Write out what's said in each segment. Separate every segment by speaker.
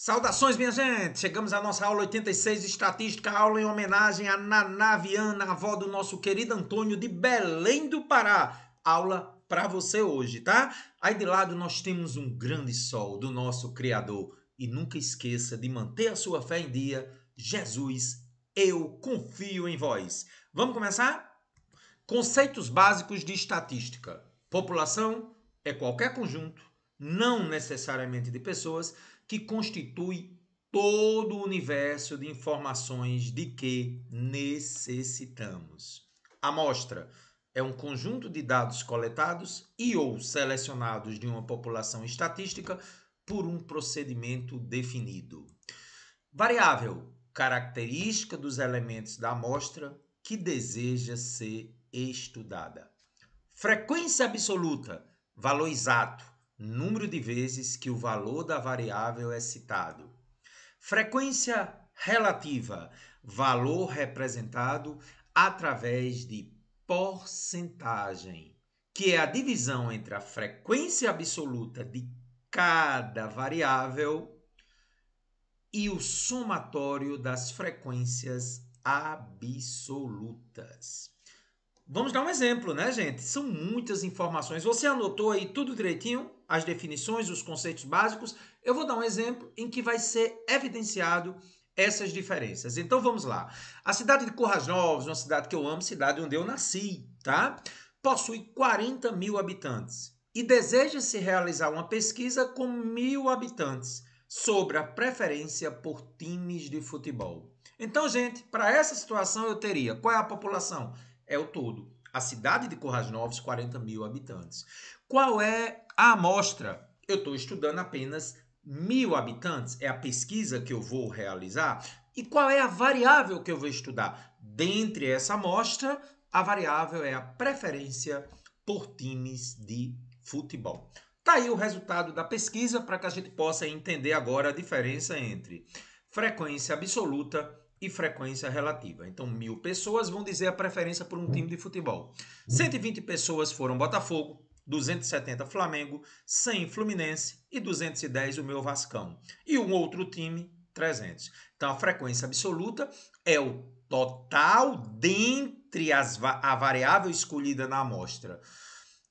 Speaker 1: Saudações, minha gente! Chegamos à nossa aula 86 de estatística, aula em homenagem à Naná Viana, avó do nosso querido Antônio de Belém do Pará. Aula para você hoje, tá? Aí de lado nós temos um grande sol do nosso Criador. E nunca esqueça de manter a sua fé em dia. Jesus, eu confio em vós. Vamos começar? Conceitos básicos de estatística. População é qualquer conjunto, não necessariamente de pessoas, que constitui todo o universo de informações de que necessitamos. Amostra é um conjunto de dados coletados e ou selecionados de uma população estatística por um procedimento definido. Variável, característica dos elementos da amostra que deseja ser estudada. Frequência absoluta, valor exato, número de vezes que o valor da variável é citado. Frequência relativa, valor representado através de porcentagem, que é a divisão entre a frequência absoluta de cada variável e o somatório das frequências absolutas. Vamos dar um exemplo, né, gente? São muitas informações. Você anotou aí tudo direitinho? As definições, os conceitos básicos? Eu vou dar um exemplo em que vai ser evidenciado essas diferenças. Então vamos lá. A cidade de Currais Novos, uma cidade que eu amo, cidade onde eu nasci, tá? Possui 40 mil habitantes e deseja-se realizar uma pesquisa com 1.000 habitantes sobre a preferência por times de futebol. Então, gente, para essa situação eu teria, qual é a população? É o todo. A cidade de Currais Novos, 40 mil habitantes. Qual é a amostra? Eu estou estudando apenas 1.000 habitantes, é a pesquisa que eu vou realizar. E qual é a variável que eu vou estudar? Dentre essa amostra, a variável é a preferência por times de futebol. Tá aí o resultado da pesquisa para que a gente possa entender agora a diferença entre frequência absoluta e frequência relativa. Então, 1.000 pessoas vão dizer a preferência por um time de futebol. 120 pessoas foram Botafogo, 270 Flamengo, 100 Fluminense e 210 o meu Vascão. E um outro time, 300. Então, a frequência absoluta é o total dentre a variável escolhida na amostra.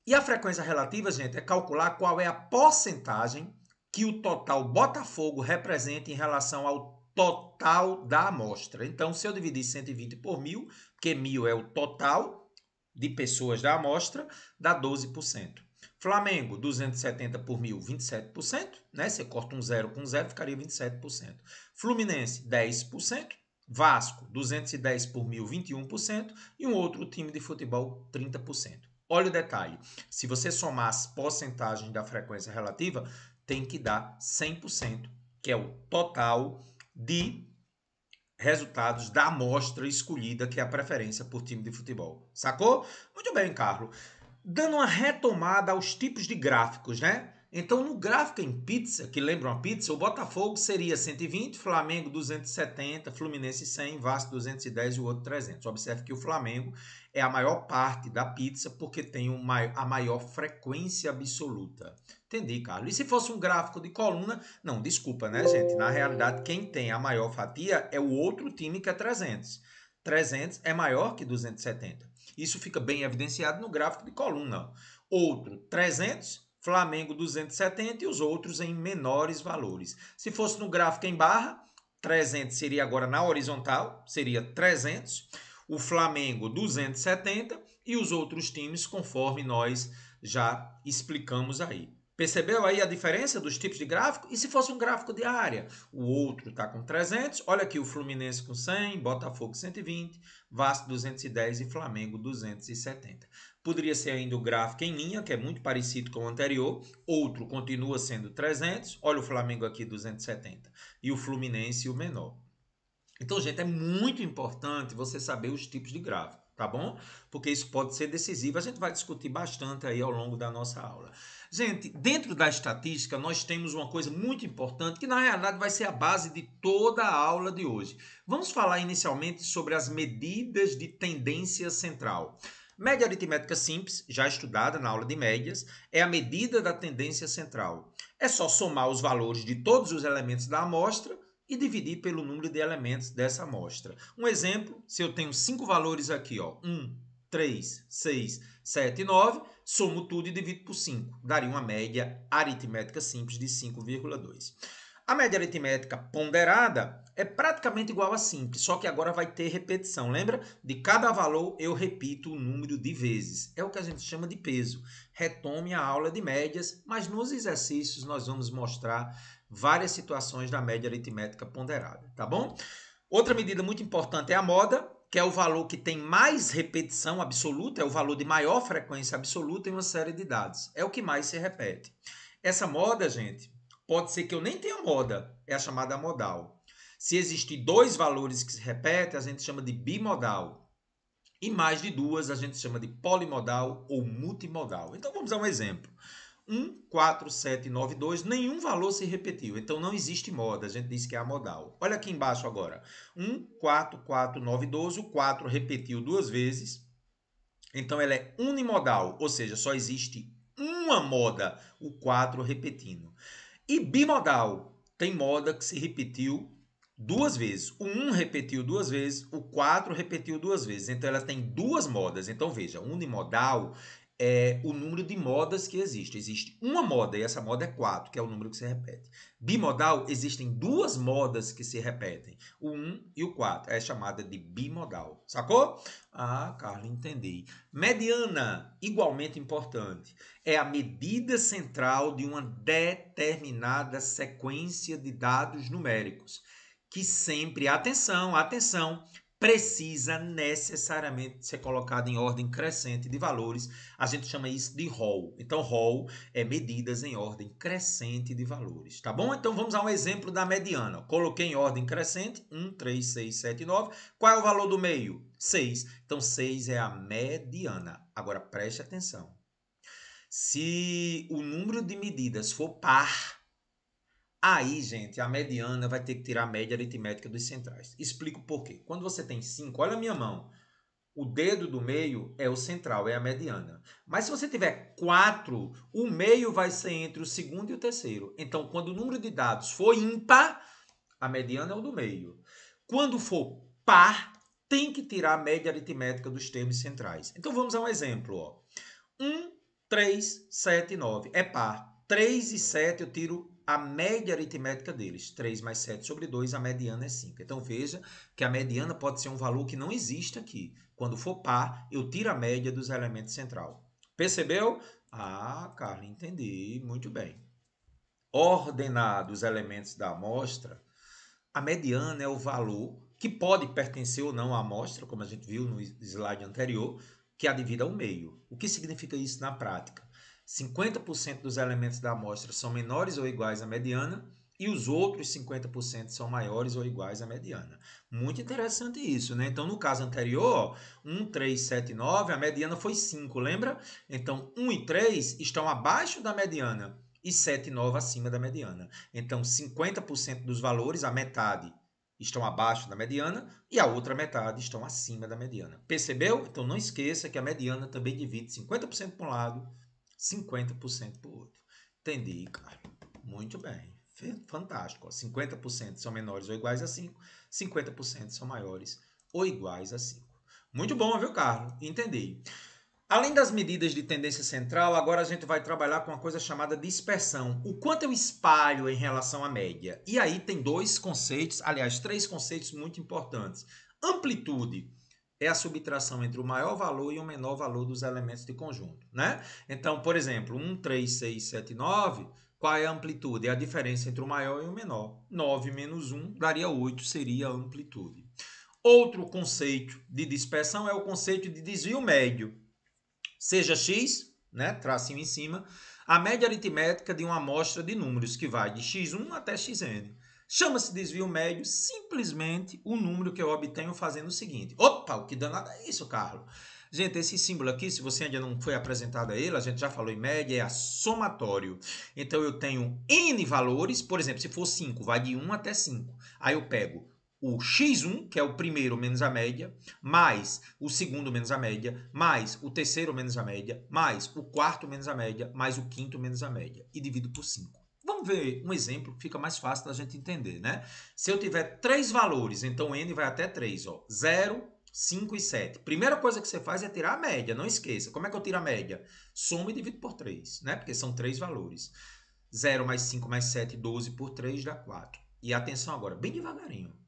Speaker 1: E a frequência relativa, gente, é calcular qual é a porcentagem que o total Botafogo representa em relação ao total da amostra. Então, se eu dividir 120 por 1.000, porque 1.000 é o total de pessoas da amostra, dá 12%. Flamengo, 270 por 1.000, 27%, né? Você corta um zero com zero, ficaria 27%. Fluminense, 10%. Vasco, 210 por 1.000, 21%. E um outro time de futebol, 30%. Olha o detalhe, se você somar as porcentagens da frequência relativa, tem que dar 100%, que é o total de resultados da amostra escolhida, que é a preferência por time de futebol. Sacou? Muito bem, Carlos. Dando uma retomada aos tipos de gráficos, né? Então, no gráfico em pizza, que lembra uma pizza, o Botafogo seria 120, Flamengo 270, Fluminense 100, Vasco 210 e o outro 300. Observe que o Flamengo é a maior parte da pizza porque tem a maior frequência absoluta. Entendi, Carlos. E se fosse um gráfico de coluna? Não, desculpa, né, gente? Na realidade, quem tem a maior fatia é o outro time que é 300. 300 é maior que 270. Isso fica bem evidenciado no gráfico de coluna. Outro, 300, Flamengo 270 e os outros em menores valores. Se fosse no gráfico em barra, 300 seria agora na horizontal, seria 300. O Flamengo 270 e os outros times conforme nós já explicamos aí. Percebeu aí a diferença dos tipos de gráfico? E se fosse um gráfico de área? O outro está com 300, olha aqui o Fluminense com 100, Botafogo 120, Vasco 210 e Flamengo 270. Poderia ser ainda o gráfico em linha, que é muito parecido com o anterior. Outro continua sendo 300, olha o Flamengo aqui 270 e o Fluminense o menor. Então, gente, é muito importante você saber os tipos de gráfico, tá bom? Porque isso pode ser decisivo. A gente vai discutir bastante aí ao longo da nossa aula. Gente, dentro da estatística, nós temos uma coisa muito importante que, na realidade, vai ser a base de toda a aula de hoje. Vamos falar inicialmente sobre as medidas de tendência central. Média aritmética simples, já estudada na aula de médias, é a medida da tendência central. É só somar os valores de todos os elementos da amostra e dividir pelo número de elementos dessa amostra. Um exemplo, se eu tenho 5 valores aqui, ó, 1, 3, 6, 7 e 9, somo tudo e divido por 5. Daria uma média aritmética simples de 5,2. A média aritmética ponderada é praticamente igual a simples, só que agora vai ter repetição. Lembra? De cada valor eu repito o número de vezes. É o que a gente chama de peso. Retome a aula de médias, mas nos exercícios nós vamos mostrar várias situações da média aritmética ponderada, tá bom? Outra medida muito importante é a moda, que é o valor que tem mais repetição absoluta, é o valor de maior frequência absoluta em uma série de dados. É o que mais se repete. Essa moda, gente, pode ser que eu nem tenha moda, é a chamada modal. Se existir 2 valores que se repetem, a gente chama de bimodal. E mais de 2 a gente chama de polimodal ou multimodal. Então vamos dar um exemplo. 1, 4, 7, 9, 2, nenhum valor se repetiu. Então não existe moda, a gente diz que é a modal. Olha aqui embaixo agora. 1, 4, 4, 9, 12, o 4 repetiu 2 vezes. Então ela é unimodal, ou seja, só existe uma moda, o 4 repetindo. E bimodal, tem moda que se repetiu 2 vezes. O 1 repetiu 2 vezes, o 4 repetiu 2 vezes. Então ela tem 2 modas. Então veja, unimodal é o número de modas que existe. Existe uma moda e essa moda é 4, que é o número que se repete. Bimodal, existem 2 modas que se repetem, o 1 e o 4. É chamada de bimodal. Sacou? Ah, Carlos, entendi. Mediana, igualmente importante, é a medida central de uma determinada sequência de dados numéricos, que sempre, atenção, precisa necessariamente ser colocada em ordem crescente de valores. A gente chama isso de ROL. Então, ROL é medidas em ordem crescente de valores, tá bom? Então, vamos a um exemplo da mediana. Coloquei em ordem crescente, 1, 3, 6, 7, 9. Qual é o valor do meio? 6. Então, 6 é a mediana. Agora, preste atenção. Se o número de medidas for par, aí, gente, a mediana vai ter que tirar a média aritmética dos centrais. Explico por quê. Quando você tem 5, olha a minha mão. O dedo do meio é o central, é a mediana. Mas se você tiver 4, o meio vai ser entre o segundo e o terceiro. Então, quando o número de dados for ímpar, a mediana é o do meio. Quando for par, tem que tirar a média aritmética dos termos centrais. Então, vamos a um exemplo. Ó. 1, 3, 7 e 9. É par. 3 e 7 eu tiro a média aritmética deles. 3 mais 7 sobre 2, a mediana é 5. Então veja que a mediana pode ser um valor que não existe aqui. Quando for par, eu tiro a média dos elementos central. Percebeu? Ah, Carlos, entendi. Muito bem. Ordenados os elementos da amostra, a mediana é o valor que pode pertencer ou não à amostra, como a gente viu no slide anterior, que a divide ao meio. O que significa isso na prática? 50% dos elementos da amostra são menores ou iguais à mediana e os outros 50% são maiores ou iguais à mediana. Muito interessante isso, né? Então, no caso anterior, 1, 3, 7 e 9, a mediana foi 5, lembra? Então, 1 e 3 estão abaixo da mediana e 7 e 9 acima da mediana. Então, 50% dos valores, a metade, estão abaixo da mediana e a outra metade estão acima da mediana. Percebeu? Então, não esqueça que a mediana também divide 50% para um lado, 50% para o outro. Entendi, cara. Muito bem. Fantástico. 50% são menores ou iguais a 5, 50% são maiores ou iguais a 5. Muito bom, viu, Carlos? Entendi. Além das medidas de tendência central, agora a gente vai trabalhar com uma coisa chamada dispersão. O quanto eu espalho em relação à média. E aí tem 2 conceitos, aliás, 3 conceitos muito importantes. Amplitude é a subtração entre o maior valor e o menor valor dos elementos de conjunto, né? Então, por exemplo, 1, 3, 6, 7, 9, qual é a amplitude? É a diferença entre o maior e o menor. 9 menos 1 daria 8, seria a amplitude. Outro conceito de dispersão é o conceito de desvio médio. Seja x, né, tracinho em cima, a média aritmética de uma amostra de números que vai de x1 até xn. Chama-se desvio médio simplesmente o número que eu obtenho fazendo o seguinte. Opa, o que danado é isso, Carlos? Gente, esse símbolo aqui, se você ainda não foi apresentado a ele, a gente já falou em média, é a somatório. Então, eu tenho N valores, por exemplo, se for 5, vai de 1 até 5. Aí eu pego o x1, que é o primeiro menos a média, mais o segundo menos a média, mais o terceiro menos a média, mais o quarto menos a média, mais o quinto menos a média. E divido por 5. Vamos ver um exemplo que fica mais fácil da gente entender, né? Se eu tiver 3 valores, então n vai até 3, ó. 0, 5 e 7. Primeira coisa que você faz é tirar a média, não esqueça. Como é que eu tiro a média? Soma e divido por 3, né? Porque são 3 valores. 0 mais 5 mais 7, 12 por 3 dá 4. E atenção agora, bem devagarinho.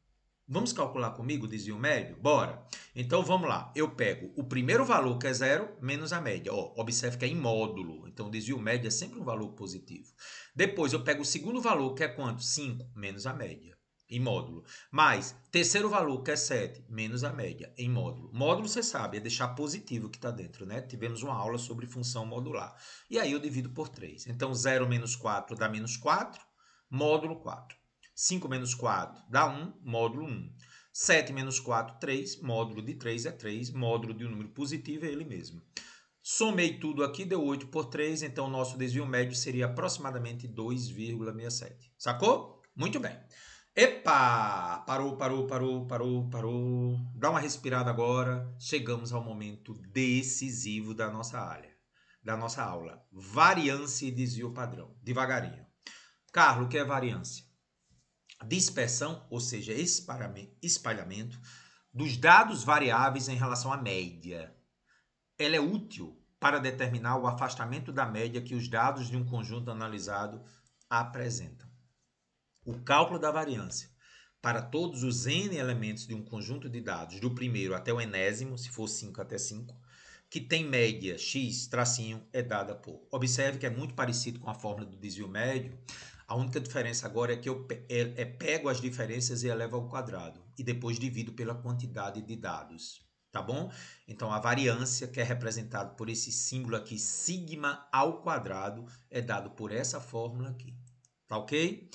Speaker 1: Vamos calcular comigo o desvio médio? Bora! Então vamos lá. Eu pego o primeiro valor, que é 0, menos a média. Ó, observe que é em módulo. Então o desvio médio é sempre um valor positivo. Depois eu pego o segundo valor, que é quanto? 5, menos a média. Em módulo. Mais terceiro valor, que é 7, menos a média. Em módulo. Módulo, você sabe, é deixar positivo o que está dentro, né? Tivemos uma aula sobre função modular. E aí eu divido por 3. Então 0 menos 4 dá menos 4, módulo 4. 5 menos 4 dá 1, módulo 1. 7 menos 4, 3, módulo de 3 é 3, módulo de um número positivo é ele mesmo. Somei tudo aqui, deu 8 por 3, então o nosso desvio médio seria aproximadamente 2,67. Sacou? Muito bem. Epa! Parou. Dá uma respirada agora. Chegamos ao momento decisivo da nossa aula. Variância e desvio padrão. Devagarinho. Carlos, o que é variância? Dispersão, ou seja, espalhamento dos dados variáveis em relação à média. Ela é útil para determinar o afastamento da média que os dados de um conjunto analisado apresentam. O cálculo da variância para todos os n elementos de um conjunto de dados, do primeiro até o enésimo, se for 5 até 5, que tem média x, tracinho, é dada por. Observe que é muito parecido com a fórmula do desvio médio. A única diferença agora é que eu pego as diferenças e elevo ao quadrado. E depois divido pela quantidade de dados. Tá bom? Então, a variância, que é representada por esse símbolo aqui, sigma ao quadrado, é dado por essa fórmula aqui. Tá ok?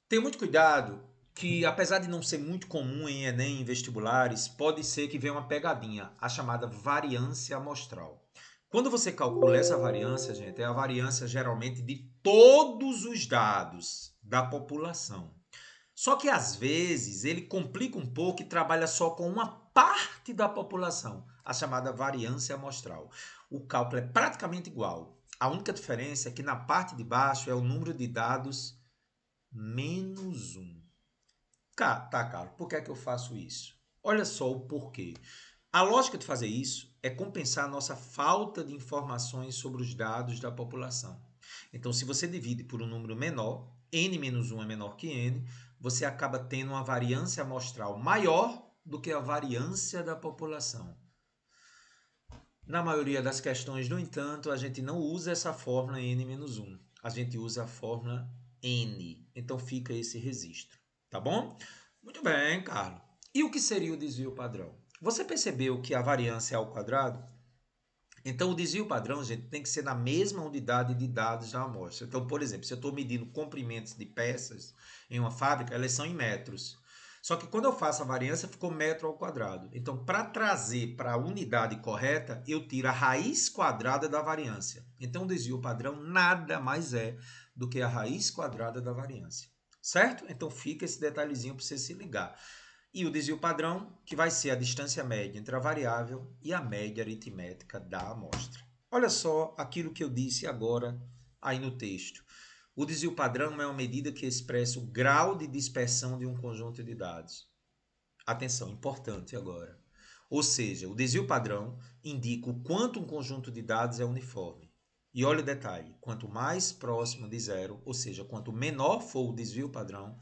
Speaker 1: Tenha muito cuidado que, apesar de não ser muito comum em Enem, em vestibulares, pode ser que venha uma pegadinha, a chamada variância amostral. Quando você calcula essa variância, gente, é a variância geralmente de todos os dados da população. Só que às vezes ele complica um pouco e trabalha só com uma parte da população, a chamada variância amostral. O cálculo é praticamente igual. A única diferença é que na parte de baixo é o número de dados menos 1. Tá, Carlos, por que é que eu faço isso? Olha só o porquê. A lógica de fazer isso é compensar a nossa falta de informações sobre os dados da população. Então, se você divide por um número menor, n-1 é menor que n, você acaba tendo uma variância amostral maior do que a variância da população. Na maioria das questões, no entanto, a gente não usa essa fórmula n-1. A gente usa a fórmula n. Então, fica esse registro. Tá bom? Muito bem, Carlos. E o que seria o desvio padrão? Você percebeu que a variância é ao quadrado? Então, o desvio padrão, gente, tem que ser na mesma unidade de dados da amostra. Então, por exemplo, se eu estou medindo comprimentos de peças em uma fábrica, elas são em metros. Só que quando eu faço a variância, ficou metro ao quadrado. Então, para trazer para a unidade correta, eu tiro a raiz quadrada da variância. Então, o desvio padrão nada mais é do que a raiz quadrada da variância. Certo? Então, fica esse detalhezinho para você se ligar. E o desvio padrão, que vai ser a distância média entre a variável e a média aritmética da amostra. Olha só aquilo que eu disse agora aí no texto. O desvio padrão é uma medida que expressa o grau de dispersão de um conjunto de dados. Atenção, importante agora. Ou seja, o desvio padrão indica o quanto um conjunto de dados é uniforme. E olha o detalhe, quanto mais próximo de zero, ou seja, quanto menor for o desvio padrão,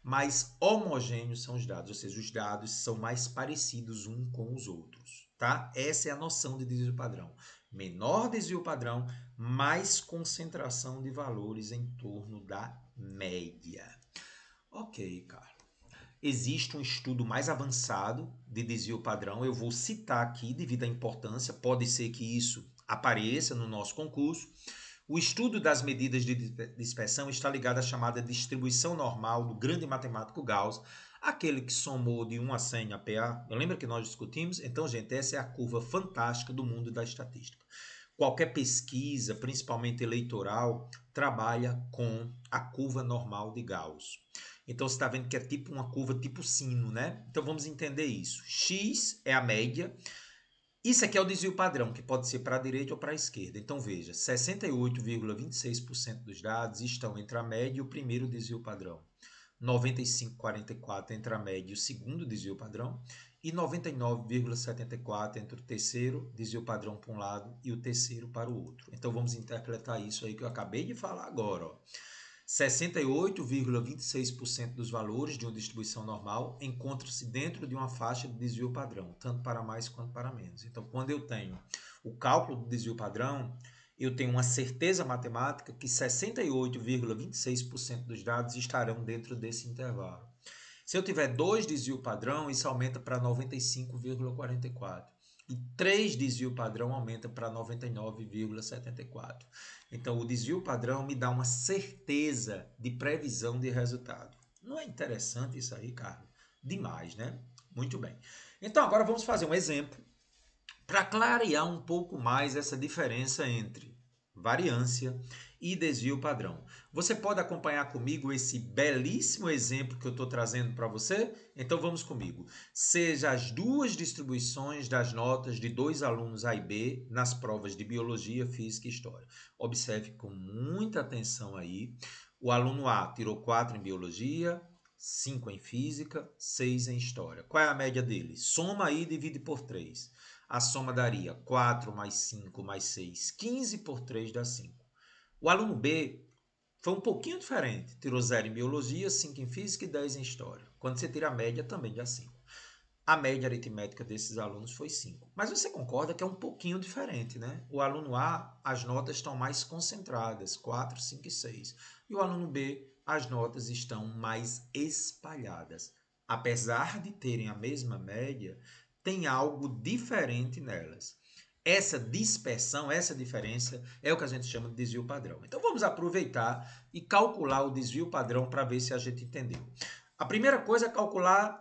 Speaker 1: mais homogêneos são os dados, ou seja, os dados são mais parecidos uns com os outros, tá? Essa é a noção de desvio padrão. Menor desvio padrão, mais concentração de valores em torno da média. Ok, cara. Existe um estudo mais avançado de desvio padrão, eu vou citar aqui devido à importância, pode ser que isso apareça no nosso concurso. O estudo das medidas de dispersão está ligado à chamada distribuição normal do grande matemático Gauss, aquele que somou de 1 a 100 a PA. Lembra que nós discutimos? Então, gente, essa é a curva fantástica do mundo da estatística. qualquer pesquisa, principalmente eleitoral, trabalha com a curva normal de Gauss. Então você está vendo que é tipo uma curva tipo sino, né? Então vamos entender isso. X é a média. Isso aqui é o desvio padrão, que pode ser para a direita ou para a esquerda. Então veja, 68,26% dos dados estão entre a média e o primeiro desvio padrão. 95,44 entre a média e o segundo desvio padrão. E 99,74 entre o terceiro desvio padrão para um lado e o terceiro para o outro. Então vamos interpretar isso aí que eu acabei de falar agora, ó. 68,26% dos valores de uma distribuição normal encontram-se dentro de uma faixa de desvio padrão, tanto para mais quanto para menos. Então, quando eu tenho o cálculo do desvio padrão, eu tenho uma certeza matemática que 68,26% dos dados estarão dentro desse intervalo. Se eu tiver 2 desvio padrão, isso aumenta para 95,44. E 3 desvio padrão aumenta para 99,74. Então, o desvio padrão me dá uma certeza de previsão de resultado. Não é interessante isso aí, Carlos? Demais, né? Muito bem. Então, agora vamos fazer um exemplo para clarear um pouco mais essa diferença entre variância e desvio padrão. Você pode acompanhar comigo esse belíssimo exemplo que eu estou trazendo para você? Então vamos comigo. Seja as duas distribuições das notas de 2 alunos A e B nas provas de Biologia, Física e História. Observe com muita atenção aí. O aluno A tirou 4 em Biologia, 5 em Física, 6 em História. Qual é a média dele? Soma aí e divide por 3. A soma daria 4 mais 5 mais 6, 15 por 3 dá 5. O aluno B foi um pouquinho diferente. Tirou 0 em Biologia, 5 em Física e 10 em História. Quando você tira a média, também dá 5. A média aritmética desses alunos foi 5. Mas você concorda que é um pouquinho diferente, né? O aluno A, as notas estão mais concentradas, 4, 5 e 6. E o aluno B, as notas estão mais espalhadas. Apesar de terem a mesma média, tem algo diferente nelas. Essa dispersão, essa diferença é o que a gente chama de desvio padrão. Então vamos aproveitar e calcular o desvio padrão para ver se a gente entendeu. A primeira coisa é calcular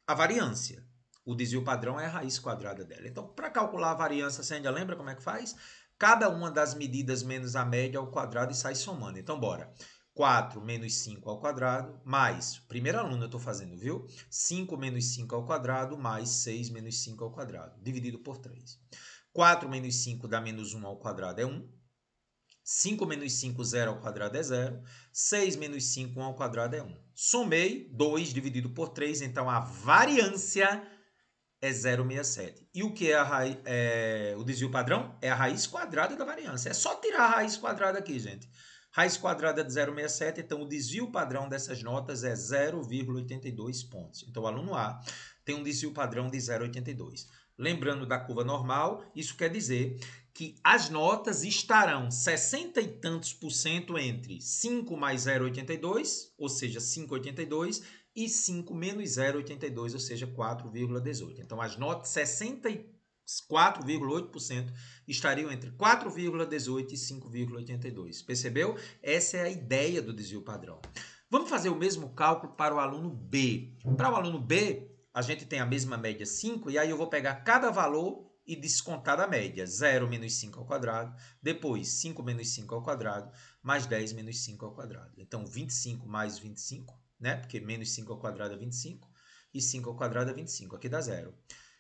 Speaker 1: a variância. O desvio padrão é a raiz quadrada dela. Então, para calcular a variância, você ainda lembra como é que faz? Cada uma das medidas menos a média ao quadrado e sai somando. Então, bora. 4 menos 5 ao quadrado, mais, primeiro aluno eu estou fazendo, viu? 5 menos 5 ao quadrado, mais 6 menos 5 ao quadrado, dividido por 3. 4 menos 5 dá menos 1 ao quadrado é 1. 5 menos 5, 0 ao quadrado é 0. 6 menos 5, 1 ao quadrado é 1. Somei 2 dividido por 3, então a variância é 0,67. E o que é o desvio padrão? É a raiz quadrada da variância. É só tirar a raiz quadrada aqui, gente. Raiz quadrada de 0,67, então o desvio padrão dessas notas é 0,82 pontos. Então o aluno A tem um desvio padrão de 0,82. Lembrando da curva normal, isso quer dizer que as notas estarão 60 e tantos por cento entre 5 mais 0,82, ou seja, 5,82, e 5 menos 0,82, ou seja, 4,18. Então, as notas 64,8% estariam entre 4,18 e 5,82. Percebeu? Essa é a ideia do desvio padrão. Vamos fazer o mesmo cálculo para o aluno B. Para o aluno B, a gente tem a mesma média 5, e aí eu vou pegar cada valor e descontar da média. 0 menos 5 ao quadrado, depois 5 menos 5 ao quadrado, mais 10 menos 5 ao quadrado. Então, 25 mais 25, né? Porque menos 5 ao quadrado é 25, e 5 ao quadrado é 25. Aqui dá 0.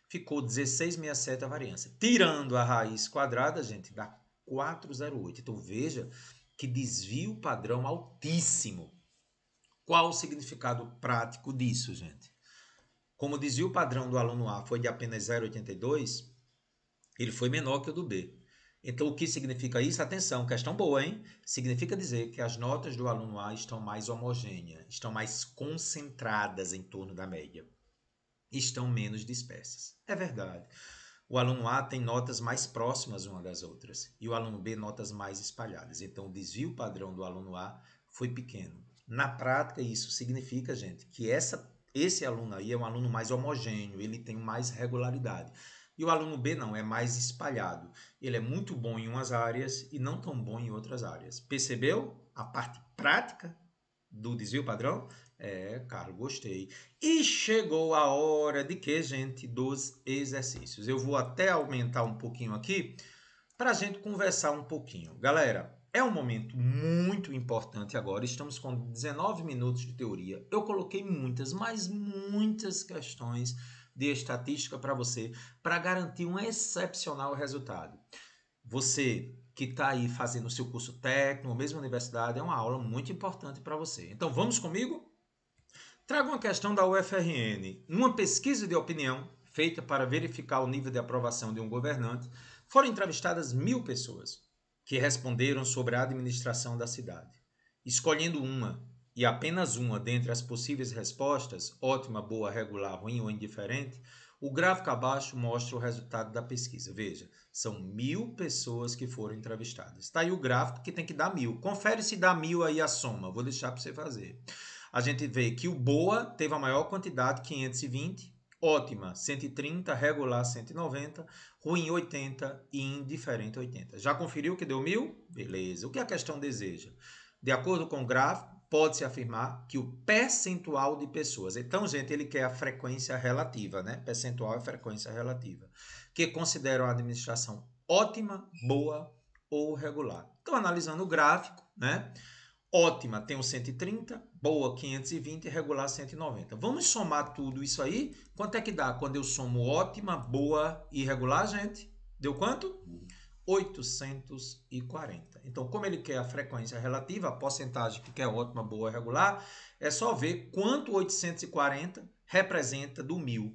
Speaker 1: Ficou 16,67 a variância. Tirando a raiz quadrada, gente, dá 4,08. Então, veja que desvio padrão altíssimo. Qual o significado prático disso, gente? Como o desvio padrão do aluno A foi de apenas 0,82, ele foi menor que o do B. Então, o que significa isso? Atenção, questão boa, hein? Significa dizer que as notas do aluno A estão mais homogêneas, estão mais concentradas em torno da média, estão menos dispersas. É verdade. O aluno A tem notas mais próximas uma das outras e o aluno B notas mais espalhadas. Então, o desvio padrão do aluno A foi pequeno. Na prática, isso significa, gente, que esse aluno aí é um aluno mais homogêneo, ele tem mais regularidade. E o aluno B não, é mais espalhado. Ele é muito bom em umas áreas e não tão bom em outras áreas. Percebeu a parte prática do desvio padrão? Carlos, gostei. E chegou a hora de quê, gente? Dos exercícios. Eu vou até aumentar um pouquinho aqui para a gente conversar um pouquinho. Galera, é um momento muito importante agora. Estamos com 19 minutos de teoria. Eu coloquei muitas, mas muitas questões de estatística para você, para garantir um excepcional resultado. Você que está aí fazendo o seu curso técnico, ou mesmo universidade, é uma aula muito importante para você. Então, vamos comigo? Trago uma questão da UFRN. Numa pesquisa de opinião feita para verificar o nível de aprovação de um governante, foram entrevistadas 1.000 pessoas que responderam sobre a administração da cidade. Escolhendo uma, e apenas uma dentre as possíveis respostas, ótima, boa, regular, ruim ou indiferente, o gráfico abaixo mostra o resultado da pesquisa. Veja, são 1.000 pessoas que foram entrevistadas. Está aí o gráfico que tem que dar 1.000. Confere se dá 1.000 aí a soma. Vou deixar para você fazer. A gente vê que o boa teve a maior quantidade, 520, ótima, 130, regular, 190, ruim, 80 e indiferente, 80. Já conferiu que deu 1.000? Beleza. O que a questão deseja? De acordo com o gráfico, pode-se afirmar que o percentual de pessoas... Então, gente, ele quer a frequência relativa, né? Percentual é frequência relativa. Que consideram a administração ótima, boa ou regular. Então, analisando o gráfico, né? Ótima tem o 130, boa 520 e regular 190. Vamos somar tudo isso aí? Quanto é que dá quando eu somo ótima, boa e regular, gente? Deu quanto? 840. Então, como ele quer a frequência relativa, a porcentagem que quer ótima, boa e regular, é só ver quanto 840 representa do 1.000.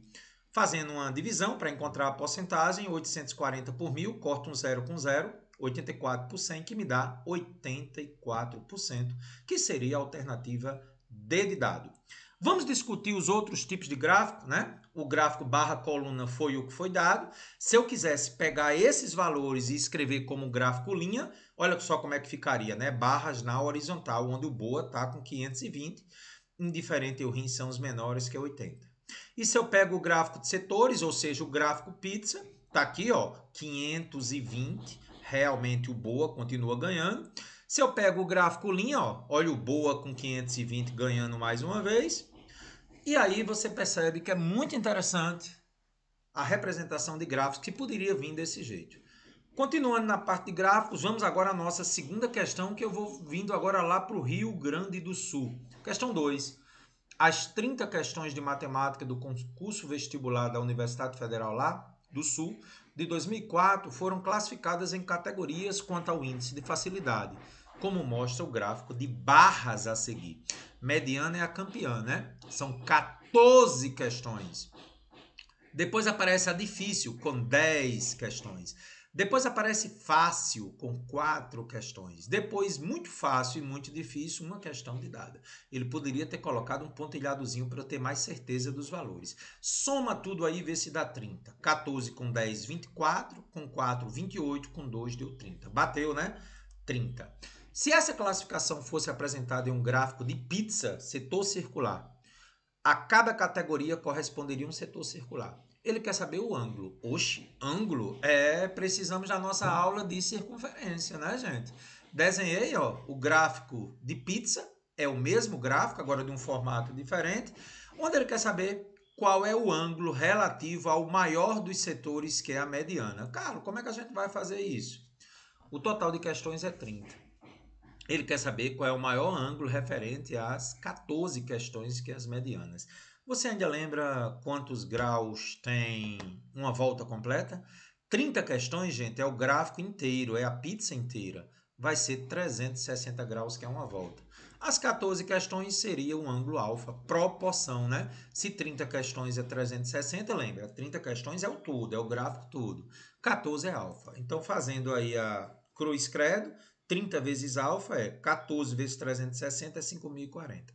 Speaker 1: Fazendo uma divisão para encontrar a porcentagem, 840 por 1.000, corta um zero com zero, 84 por 100, que me dá 84%, que seria a alternativa D de dado. Vamos discutir os outros tipos de gráfico, né? O gráfico barra coluna foi o que foi dado. Se eu quisesse pegar esses valores e escrever como gráfico linha, olha só como é que ficaria, né? Barras na horizontal, onde o boa está com 520, indiferente e o ruim são os menores, que é 80. E se eu pego o gráfico de setores, ou seja, o gráfico pizza, tá aqui, ó, 520, realmente o boa continua ganhando. Se eu pego o gráfico linha, ó, olha o boa com 520 ganhando mais uma vez. E aí você percebe que é muito interessante a representação de gráficos que poderia vir desse jeito. Continuando na parte de gráficos, vamos agora à nossa segunda questão, que eu vou vindo agora lá para o Rio Grande do Sul. Questão 2. As 30 questões de matemática do concurso vestibular da Universidade Federal lá do Sul de 2004 foram classificadas em categorias quanto ao índice de facilidade, como mostra o gráfico de barras a seguir. Mediana é a campeã, né? São 14 questões. Depois aparece a difícil, com 10 questões. Depois aparece fácil, com 4 questões. Depois, muito fácil e muito difícil, uma questão de dada. Ele poderia ter colocado um pontilhadozinho para eu ter mais certeza dos valores. Soma tudo aí e vê se dá 30. 14 com 10, 24. Com 4, 28. Com 2, deu 30. Bateu, né? 30. Se essa classificação fosse apresentada em um gráfico de pizza, setor circular, a cada categoria corresponderia um setor circular. Ele quer saber o ângulo. Oxe, ângulo precisamos da nossa aula de circunferência, né, gente? Desenhei, ó, o gráfico de pizza, é o mesmo gráfico, agora de um formato diferente, onde ele quer saber qual é o ângulo relativo ao maior dos setores, que é a mediana. Carlos, como é que a gente vai fazer isso? O total de questões é 30. Ele quer saber qual é o maior ângulo referente às 14 questões, que é as medianas. Você ainda lembra quantos graus tem uma volta completa? 30 questões, gente, é o gráfico inteiro, é a pizza inteira. Vai ser 360 graus, que é uma volta. As 14 questões seria um ângulo alfa, proporção, né? Se 30 questões é 360, lembra, 30 questões é o todo, é o gráfico todo. 14 é alfa. Então, fazendo aí a cruz credo, 30 vezes alfa é 14 vezes 360 é 5.040.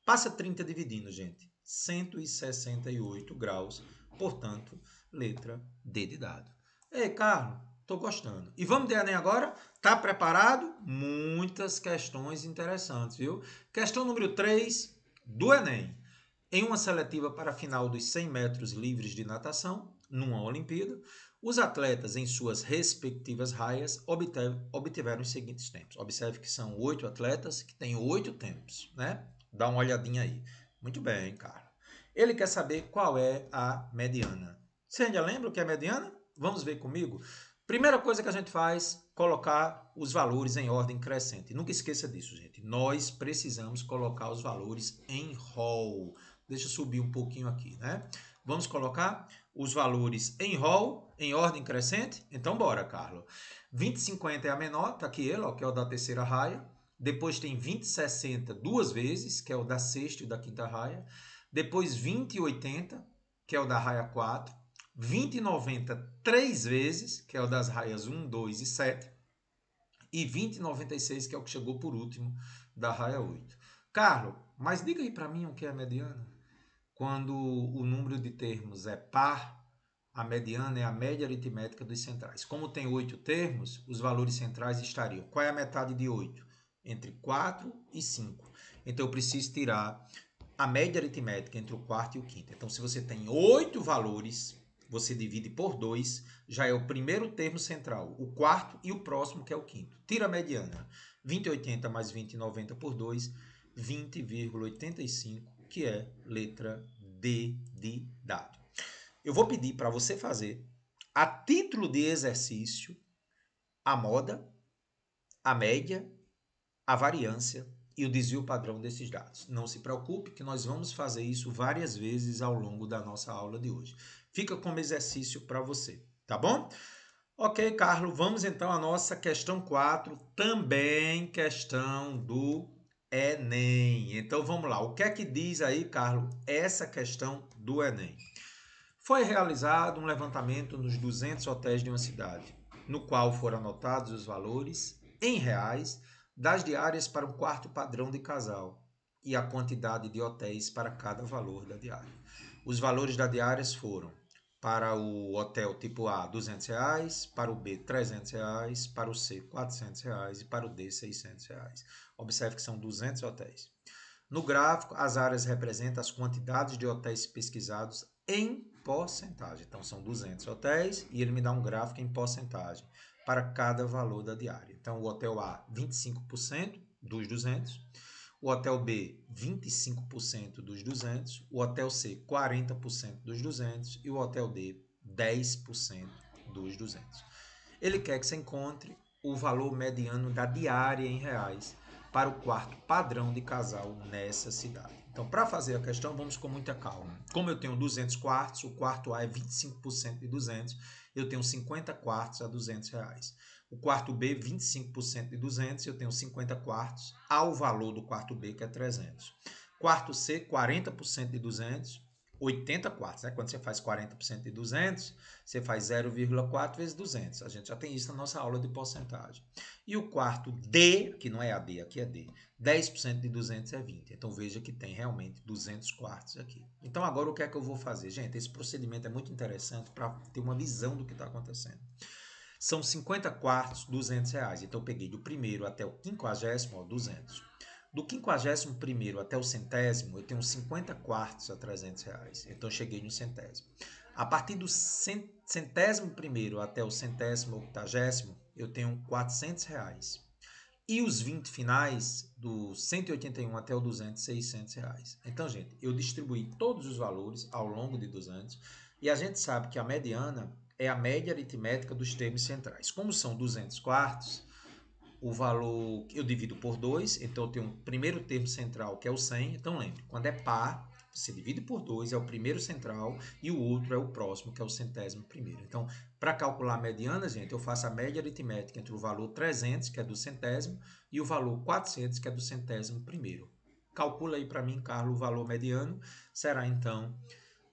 Speaker 1: Passa 30 dividindo, gente. 168 graus. Portanto, letra D de dado. Ei, Carlos, tô gostando. E vamos de Enem agora? Tá preparado? Muitas questões interessantes, viu? Questão número 3 do Enem. Em uma seletiva para a final dos 100 metros livres de natação, numa Olimpíada, os atletas em suas respectivas raias obtiveram os seguintes tempos. Observe que são 8 atletas que têm 8 tempos, né? Dá uma olhadinha aí. Muito bem, cara. Ele quer saber qual é a mediana. Você ainda lembra o que é mediana? Vamos ver comigo. Primeira coisa que a gente faz, colocar os valores em ordem crescente. Nunca esqueça disso, gente. Nós precisamos colocar os valores em rol. Deixa eu subir um pouquinho aqui, né? Vamos colocar os valores em rol, em ordem crescente? Então, bora, Carlos. 20,50 é a menor, tá aqui ele, ó, que é o da terceira raia. Depois tem 20,60 duas vezes, que é o da sexta e da quinta raia. Depois 20,80, que é o da raia 4. 20,90 três vezes, que é o das raias 1, 2 e 7. E 20,96, que é o que chegou por último, da raia 8. Carlos, mas diga aí para mim o que é a mediana. Quando o número de termos é par, a mediana é a média aritmética dos centrais. Como tem 8 termos, os valores centrais estariam. Qual é a metade de 8? Entre 4 e 5. Então eu preciso tirar a média aritmética entre o quarto e o quinto. Então, se você tem 8 valores, você divide por 2, já é o primeiro termo central, o quarto e o próximo, que é o quinto. Tira a mediana. 20,80 mais 20,90 por 2, 20,85, que é letra D de dado. Eu vou pedir para você fazer, a título de exercício, a moda, a média, a variância e o desvio padrão desses dados. Não se preocupe que nós vamos fazer isso várias vezes ao longo da nossa aula de hoje. Fica como exercício para você, tá bom? Ok, Carlos, vamos então à nossa questão 4, também questão do Enem. Então vamos lá, o que é que diz aí, Carlos, essa questão do Enem? Foi realizado um levantamento nos 200 hotéis de uma cidade, no qual foram anotados os valores em reais das diárias para um quarto padrão de casal e a quantidade de hotéis para cada valor da diária. Os valores das diárias foram para o hotel tipo A, R$ 200, para o B, R$ 300, para o C, R$ 400 e para o D, R$ 600. Observe que são 200 hotéis. No gráfico, as áreas representam as quantidades de hotéis pesquisados em porcentagem. Então, são 200 hotéis e ele me dá um gráfico em porcentagem para cada valor da diária. Então, o hotel A, 25% dos 200. O hotel B, 25% dos 200. O hotel C, 40% dos 200. E o hotel D, 10% dos 200. Ele quer que você encontre o valor mediano da diária em reais para o quarto padrão de casal nessa cidade. Então, para fazer a questão, vamos com muita calma. Como eu tenho 200 quartos, o quarto A é 25% de 200, eu tenho 50 quartos a R$ 200. O quarto B, 25% de 200, eu tenho 50 quartos ao valor do quarto B, que é 300. Quarto C, 40% de 200, 80 quartos, né? Quando você faz 40% de 200, você faz 0,4 vezes 200. A gente já tem isso na nossa aula de porcentagem. E o quarto D, que não é a D, aqui é D, 10% de 200 é 20. Então veja que tem realmente 200 quartos aqui. Então agora o que é que eu vou fazer? Gente, esse procedimento é muito interessante para ter uma visão do que está acontecendo. São 50 quartos, R$ 200. Então eu peguei do primeiro até o 50º, 200. Do 51º até o centésimo, eu tenho 50 quartos a R$ 300. Então eu cheguei no centésimo. A partir do centésimo primeiro até o centésimo octagésimo, eu tenho R$ 400. E os 20 finais, do 181 até o 200, R$ 600. Então, gente, eu distribuí todos os valores ao longo de 200 e a gente sabe que a mediana é a média aritmética dos termos centrais. Como são 200 quartos, o valor eu divido por 2, então eu tenho um primeiro termo central que é o 100. Então lembre, quando é par, você divide por 2, é o primeiro central e o outro é o próximo, que é o centésimo primeiro. Então, para calcular a mediana, gente, eu faço a média aritmética entre o valor 300, que é do centésimo, e o valor 400, que é do centésimo primeiro. Calcula aí para mim, Carlos, o valor mediano será então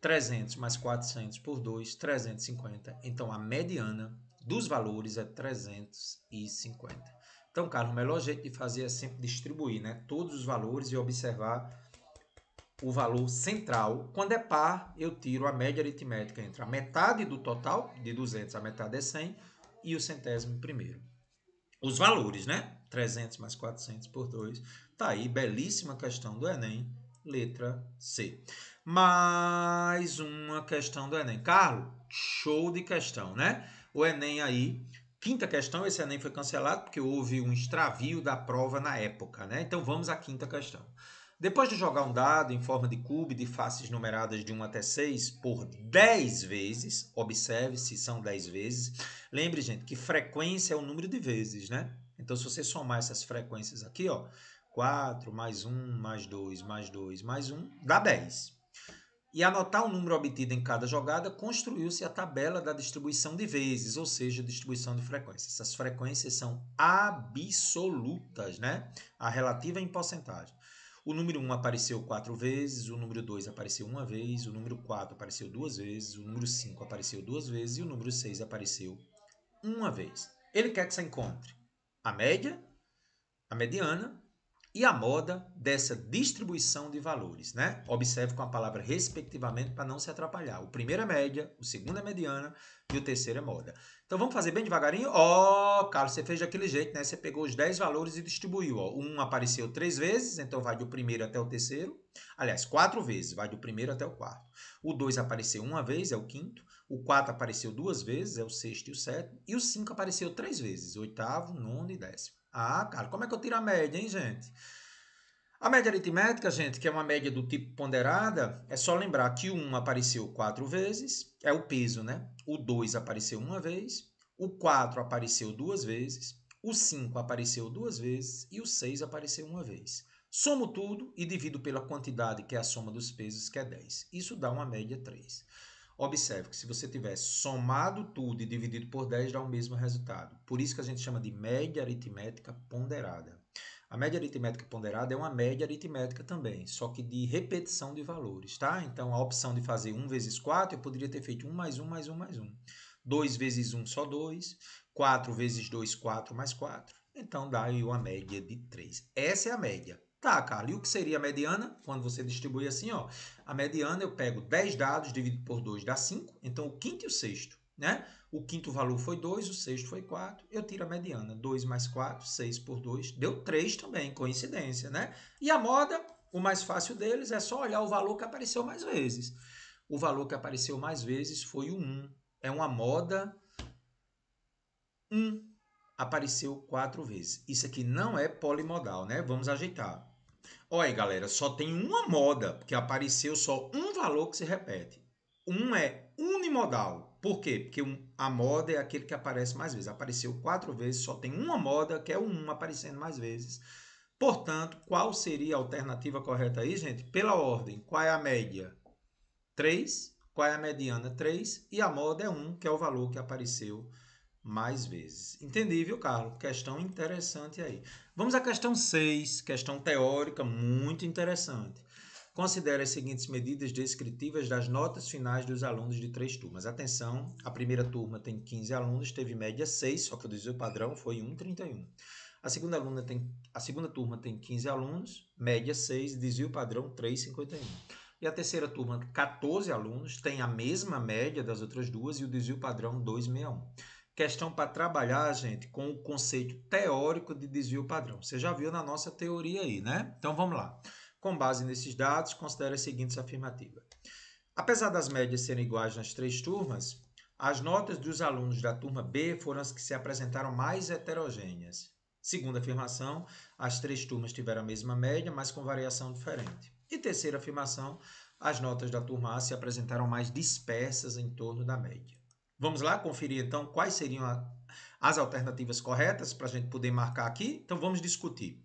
Speaker 1: 300 mais 400 por 2, 350. Então, a mediana dos valores é 350. Então, Carlos, o melhor jeito de fazer é sempre distribuir, né, todos os valores e observar o valor central. Quando é par, eu tiro a média aritmética entre a metade do total, de 200, a metade é 100, e o centésimo primeiro. Os valores, né? 300 mais 400 por 2. Tá aí, belíssima questão do Enem, letra C. Mais uma questão do Enem. Carlos, show de questão, né? O Enem aí, quinta questão, esse Enem foi cancelado porque houve um extravio da prova na época, né? Então vamos à quinta questão. Depois de jogar um dado em forma de cubo de faces numeradas de 1 até 6 por 10 vezes, observe se são 10 vezes. Lembre, gente, que frequência é o número de vezes, né? Então, se você somar essas frequências aqui, ó, 4 mais 1 mais 2 mais 2 mais 1, dá 10. E anotar o número obtido em cada jogada, construiu-se a tabela da distribuição de vezes, ou seja, distribuição de frequências. Essas frequências são absolutas, né? A relativa em porcentagem. O número 1 apareceu 4 vezes, o número 2 apareceu uma vez, o número 4 apareceu 2 vezes, o número 5 apareceu 2 vezes e o número 6 apareceu uma vez. Ele quer que você encontre a média, a mediana e a moda dessa distribuição de valores, né? Observe com a palavra respectivamente para não se atrapalhar. O primeiro é média, o segundo é mediana e o terceiro é moda. Então vamos fazer bem devagarinho. Ó, Carlos, você fez daquele jeito, né? Você pegou os 10 valores e distribuiu. Ó. O 1 apareceu 3 vezes, então vai do primeiro até o terceiro. Aliás, 4 vezes, vai do primeiro até o quarto. O 2 apareceu uma vez, é o quinto. O 4 apareceu 2 vezes, é o sexto e o sétimo. E o 5 apareceu 3 vezes, oitavo, nono e décimo. Ah, cara, como é que eu tiro a média, hein, gente? A média aritmética, gente, que é uma média do tipo ponderada, é só lembrar que o 1 apareceu 4 vezes, é o peso, né? O 2 apareceu uma vez, o 4 apareceu 2 vezes, o 5 apareceu 2 vezes e o 6 apareceu uma vez. Somo tudo e divido pela quantidade, que é a soma dos pesos, que é 10. Isso dá uma média 3. Observe que se você tiver somado tudo e dividido por 10, dá o mesmo resultado. Por isso que a gente chama de média aritmética ponderada. A média aritmética ponderada é uma média aritmética também, só que de repetição de valores, tá? Então, a opção de fazer 1 vezes 4, eu poderia ter feito 1 mais 1 mais 1 mais 1. 2 vezes 1, só 2. 4 vezes 2, 4 mais 4. Então, dá aí uma média de 3. Essa é a média. Tá, Carlos, e o que seria a mediana? Quando você distribui assim, ó. A mediana eu pego 10 dados, dividido por 2 dá 5. Então, o quinto e o sexto, né? O quinto valor foi 2, o sexto foi 4. Eu tiro a mediana. 2 mais 4, 6 por 2. Deu 3 também, coincidência, né? E a moda, o mais fácil deles é só olhar o valor que apareceu mais vezes. O valor que apareceu mais vezes foi o 1. É uma moda 1. Apareceu 4 vezes. Isso aqui não é polimodal, né? Vamos ajeitar. Olha aí, galera, só tem uma moda, porque apareceu só um valor que se repete. Um é unimodal. Por quê? Porque a moda é aquele que aparece mais vezes. Apareceu 4 vezes, só tem uma moda, que é o 1 aparecendo mais vezes. Portanto, qual seria a alternativa correta aí, gente? Pela ordem, qual é a média? 3. Qual é a mediana? 3. E a moda é 1, que é o valor que apareceu mais vezes. Entendi, viu, Carlos? Questão interessante aí. Vamos à questão 6, questão teórica muito interessante. Considere as seguintes medidas descritivas das notas finais dos alunos de 3 turmas. Atenção, a primeira turma tem 15 alunos, teve média 6, só que o desvio padrão foi 1,31. A segunda turma tem 15 alunos, média 6, desvio padrão 3,51. E a terceira turma, 14 alunos, tem a mesma média das outras duas e o desvio padrão 2,61. Questão para trabalhar, gente, com o conceito teórico de desvio padrão. Você já viu na nossa teoria aí, né? Então vamos lá. Com base nesses dados, considere as seguintes afirmativas. Apesar das médias serem iguais nas 3 turmas, as notas dos alunos da turma B foram as que se apresentaram mais heterogêneas. Segunda afirmação, as 3 turmas tiveram a mesma média, mas com variação diferente. E terceira afirmação, as notas da turma A se apresentaram mais dispersas em torno da média. Vamos lá conferir então quais seriam as alternativas corretas para a gente poder marcar aqui? Então vamos discutir.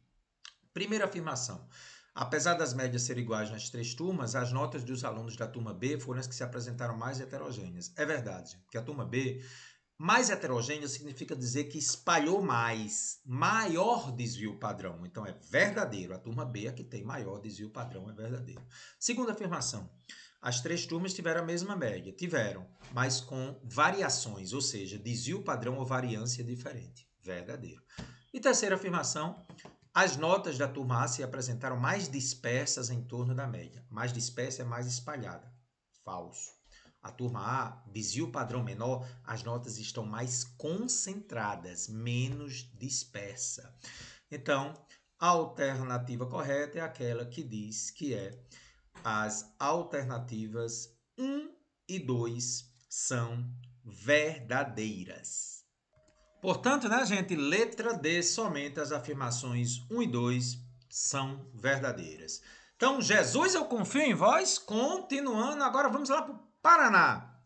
Speaker 1: Primeira afirmação. Apesar das médias serem iguais nas 3 turmas, as notas dos alunos da turma B foram as que se apresentaram mais heterogêneas. É verdade, porque a turma B, mais heterogênea significa dizer que espalhou mais, maior desvio padrão. Então é verdadeiro, a turma B é que tem maior desvio padrão, é verdadeiro. Segunda afirmação. As 3 turmas tiveram a mesma média, tiveram, mas com variações, ou seja, desvio padrão ou variância diferente, verdadeiro. E terceira afirmação, as notas da turma A se apresentaram mais dispersas em torno da média. Mais dispersa é mais espalhada, falso. A turma A, desvio padrão menor, as notas estão mais concentradas, menos dispersa. Então, a alternativa correta é aquela que diz que é as alternativas 1 e 2 são verdadeiras. Portanto, né, gente, letra D, somente as afirmações 1 e 2 são verdadeiras. Então, Jesus, eu confio em vós. Continuando, agora vamos lá para o Paraná.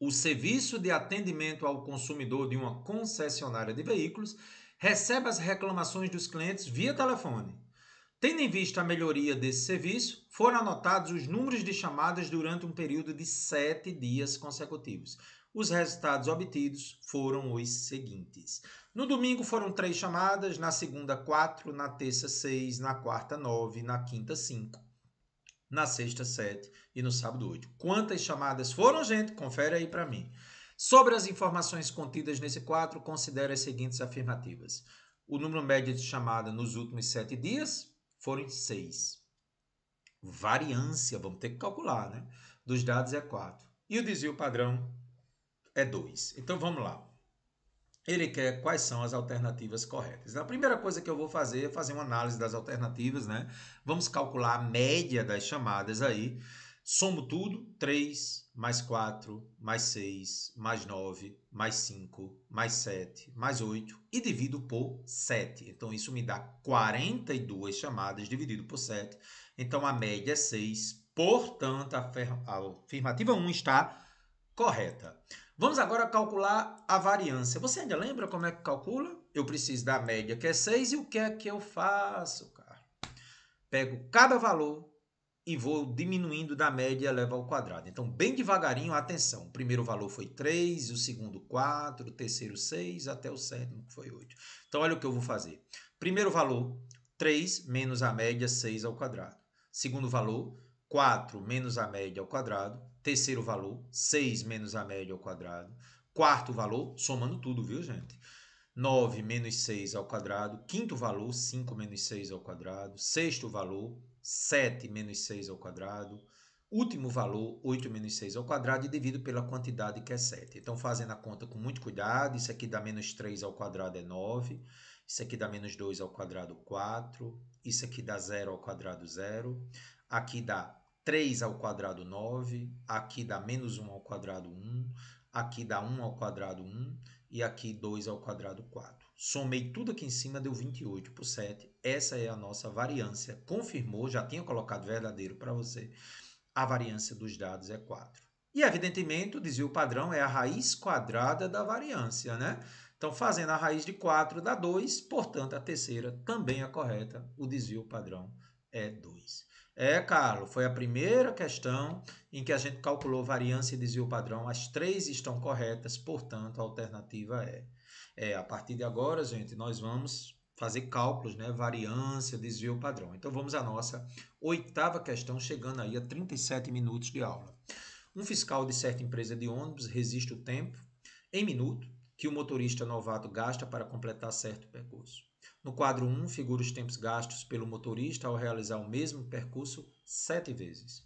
Speaker 1: O serviço de atendimento ao consumidor de uma concessionária de veículos recebe as reclamações dos clientes via telefone. Tendo em vista a melhoria desse serviço, foram anotados os números de chamadas durante um período de 7 dias consecutivos. Os resultados obtidos foram os seguintes. No domingo foram 3 chamadas, na segunda 4, na terça 6, na quarta 9, na quinta 5, na sexta 7 e no sábado 8. Quantas chamadas foram, gente? Confere aí para mim. Sobre as informações contidas nesse quadro, considere as seguintes afirmativas. O número médio de chamada nos últimos 7 dias foram 6. Variância, vamos ter que calcular, né? Dos dados é 4. E o desvio padrão é 2. Então vamos lá. Ele quer quais são as alternativas corretas. A primeira coisa que eu vou fazer é fazer uma análise das alternativas, né? Vamos calcular a média das chamadas aí. Somo tudo, 3, mais 4, mais 6, mais 9, mais 5, mais 7, mais 8 e divido por 7. Então, isso me dá 42 chamadas dividido por 7. Então, a média é 6. Portanto, a afirmativa 1 está correta. Vamos agora calcular a variância. Você ainda lembra como é que calcula? Eu preciso da média, que é 6, e o que é que eu faço, cara? Pego cada valor e vou diminuindo da média e elevo ao quadrado. Então, bem devagarinho, atenção. O primeiro valor foi 3, o segundo 4, o terceiro 6, até o sétimo que foi 8. Então, olha o que eu vou fazer. Primeiro valor, 3 menos a média, 6 ao quadrado. Segundo valor, 4 menos a média ao quadrado. Terceiro valor, 6 menos a média ao quadrado. Quarto valor, somando tudo, viu, gente? 9 menos 6 ao quadrado. Quinto valor, 5 menos 6 ao quadrado. Sexto valor, 7 menos 6 ao quadrado. Último valor, 8 menos 6 ao quadrado, e divido pela quantidade que é 7. Então, fazendo a conta com muito cuidado, isso aqui dá menos 3 ao quadrado é 9. Isso aqui dá menos 2 ao quadrado, 4. Isso aqui dá 0 ao quadrado, 0. Aqui dá 3 ao quadrado, 9. Aqui dá menos 1 ao quadrado, 1. Aqui dá 1 ao quadrado, 1. E aqui 2 ao quadrado, 4. Somei tudo aqui em cima, deu 28 por 7. Essa é a nossa variância. Confirmou, já tinha colocado verdadeiro para você. A variância dos dados é 4. E, evidentemente, o desvio padrão é a raiz quadrada da variância, né? Então, fazendo a raiz de 4 dá 2, portanto, a terceira também é correta. O desvio padrão é 2. Carlos, foi a primeira questão em que a gente calculou variância e desvio padrão. As 3 estão corretas, portanto, a alternativa é. A partir de agora, gente, nós vamos fazer cálculos, né? Variância, desvio padrão. Então, vamos à nossa 8ª questão, chegando aí a 37 minutos de aula. Um fiscal de certa empresa de ônibus resiste o tempo, em minuto, que o motorista novato gasta para completar certo percurso. No quadro 1, figura os tempos gastos pelo motorista ao realizar o mesmo percurso 7 vezes.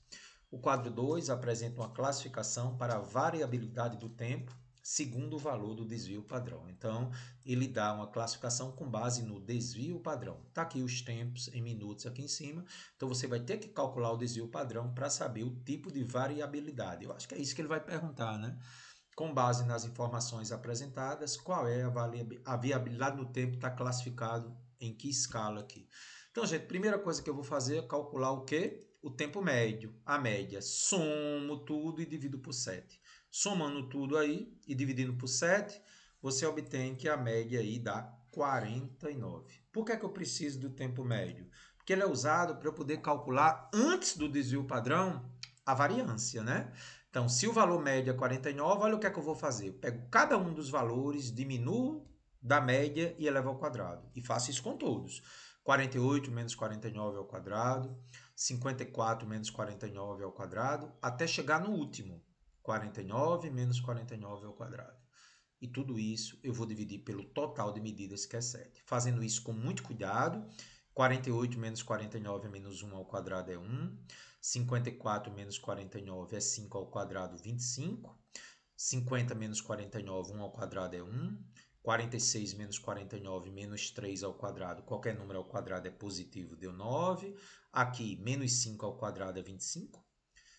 Speaker 1: O quadro 2 apresenta uma classificação para a variabilidade do tempo segundo o valor do desvio padrão. Então, ele dá uma classificação com base no desvio padrão. Está aqui os tempos em minutos aqui em cima. Então, você vai ter que calcular o desvio padrão para saber o tipo de variabilidade. Eu acho que é isso que ele vai perguntar, né? Com base nas informações apresentadas, qual é a viabilidade no tempo, está classificado em que escala aqui. Então, gente, primeira coisa que eu vou fazer é calcular o quê? O tempo médio, a média. Somo tudo e divido por 7. Somando tudo aí e dividindo por 7, você obtém que a média aí dá 49. Por que é que eu preciso do tempo médio? Porque ele é usado para eu poder calcular, antes do desvio padrão, a variância, né? Então, se o valor médio é 49, olha o que é que eu vou fazer. Eu pego cada um dos valores, diminuo da média e elevo ao quadrado. E faço isso com todos. 48 menos 49 ao quadrado, 54 menos 49 ao quadrado, até chegar no último. 49 menos 49 ao quadrado. E tudo isso eu vou dividir pelo total de medidas, que é 7. Fazendo isso com muito cuidado, 48 menos 49 menos 1 ao quadrado é 1. 54 menos 49 é 5 ao quadrado, 25. 50 menos 49, 1 ao quadrado é 1. 46 menos 49 menos 3 ao quadrado, qualquer número ao quadrado é positivo, deu 9. Aqui, menos 5 ao quadrado é 25.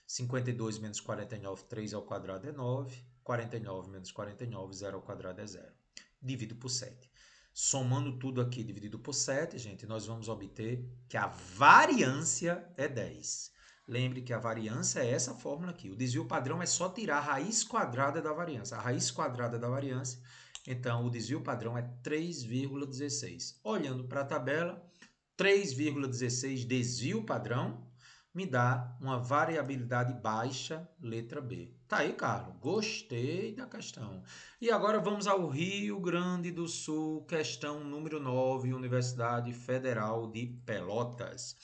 Speaker 1: 52 menos 49, 3 ao quadrado é 9. 49 menos 49, 0 ao quadrado é 0. Divido por 7. Somando tudo aqui dividido por 7, gente, nós vamos obter que a variância é 10. Lembre que a variância é essa fórmula aqui. O desvio padrão é só tirar a raiz quadrada da variância. A raiz quadrada da variância, então, o desvio padrão é 3,16. Olhando para a tabela, 3,16 desvio padrão me dá uma variabilidade baixa, letra B. Tá aí, Carlos. Gostei da questão. E agora vamos ao Rio Grande do Sul, questão número 9, Universidade Federal de Pelotas.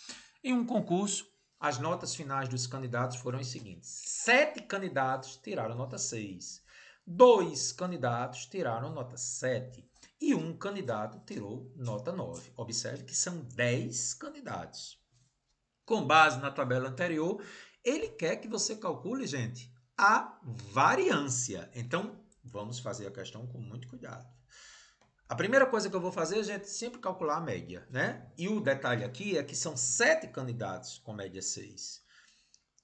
Speaker 1: Em um concurso, as notas finais dos candidatos foram as seguintes. 7 candidatos tiraram nota 6. 2 candidatos tiraram nota 7 e um candidato tirou nota 9. Observe que são 10 candidatos. Com base na tabela anterior, ele quer que você calcule, gente, a variância. Então, vamos fazer a questão com muito cuidado. A primeira coisa que eu vou fazer, gente, é sempre calcular a média, né? E o detalhe aqui é que são 7 candidatos com média 6.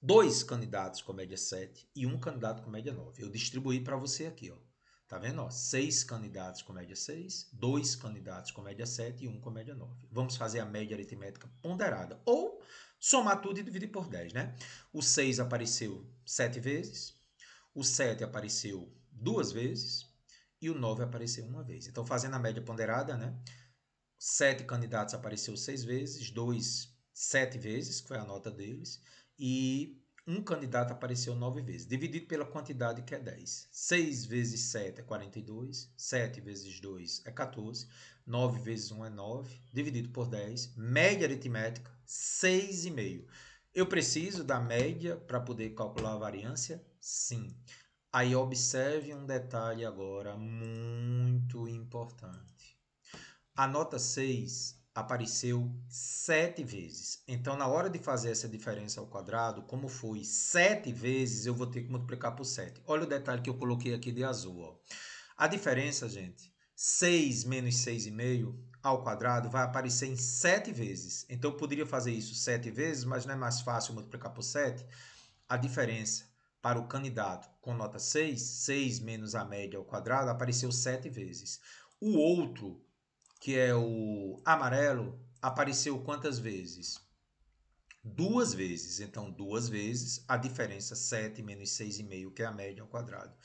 Speaker 1: 2 candidatos com média 7 e um candidato com média 9. Eu distribuí para você aqui, ó. Tá vendo? Ó, 6 candidatos com média 6, 2 candidatos com média 7 e um com média 9. Vamos fazer a média aritmética ponderada. Ou somar tudo e dividir por 10, né? O 6 apareceu 7 vezes, o 7 apareceu 2 vezes e o 9 apareceu uma vez. Então, fazendo a média ponderada, né? 7 candidatos apareceu 6 vezes, 2, 7 vezes, que foi a nota deles, e um candidato apareceu 9 vezes, dividido pela quantidade que é 10. 6 vezes 7 é 42, 7 vezes 2 é 14, 9 vezes 1 é 9, dividido por 10, média aritmética, 6,5. Eu preciso da média para poder calcular a variância? Sim. Aí observe um detalhe agora muito importante. A nota 6 apareceu 7 vezes. Então, na hora de fazer essa diferença ao quadrado, como foi 7 vezes, eu vou ter que multiplicar por 7. Olha o detalhe que eu coloquei aqui de azul. Ó. A diferença, gente, 6 menos 6,5 ao quadrado vai aparecer em 7 vezes. Então, eu poderia fazer isso 7 vezes, mas não é mais fácil multiplicar por 7? A diferença para o candidato com nota 6, 6 menos a média ao quadrado, apareceu 7 vezes. O outro, que é o amarelo, apareceu quantas vezes? 2 vezes. Então, 2 vezes a diferença 7 menos 6,5, que é a média ao quadrado.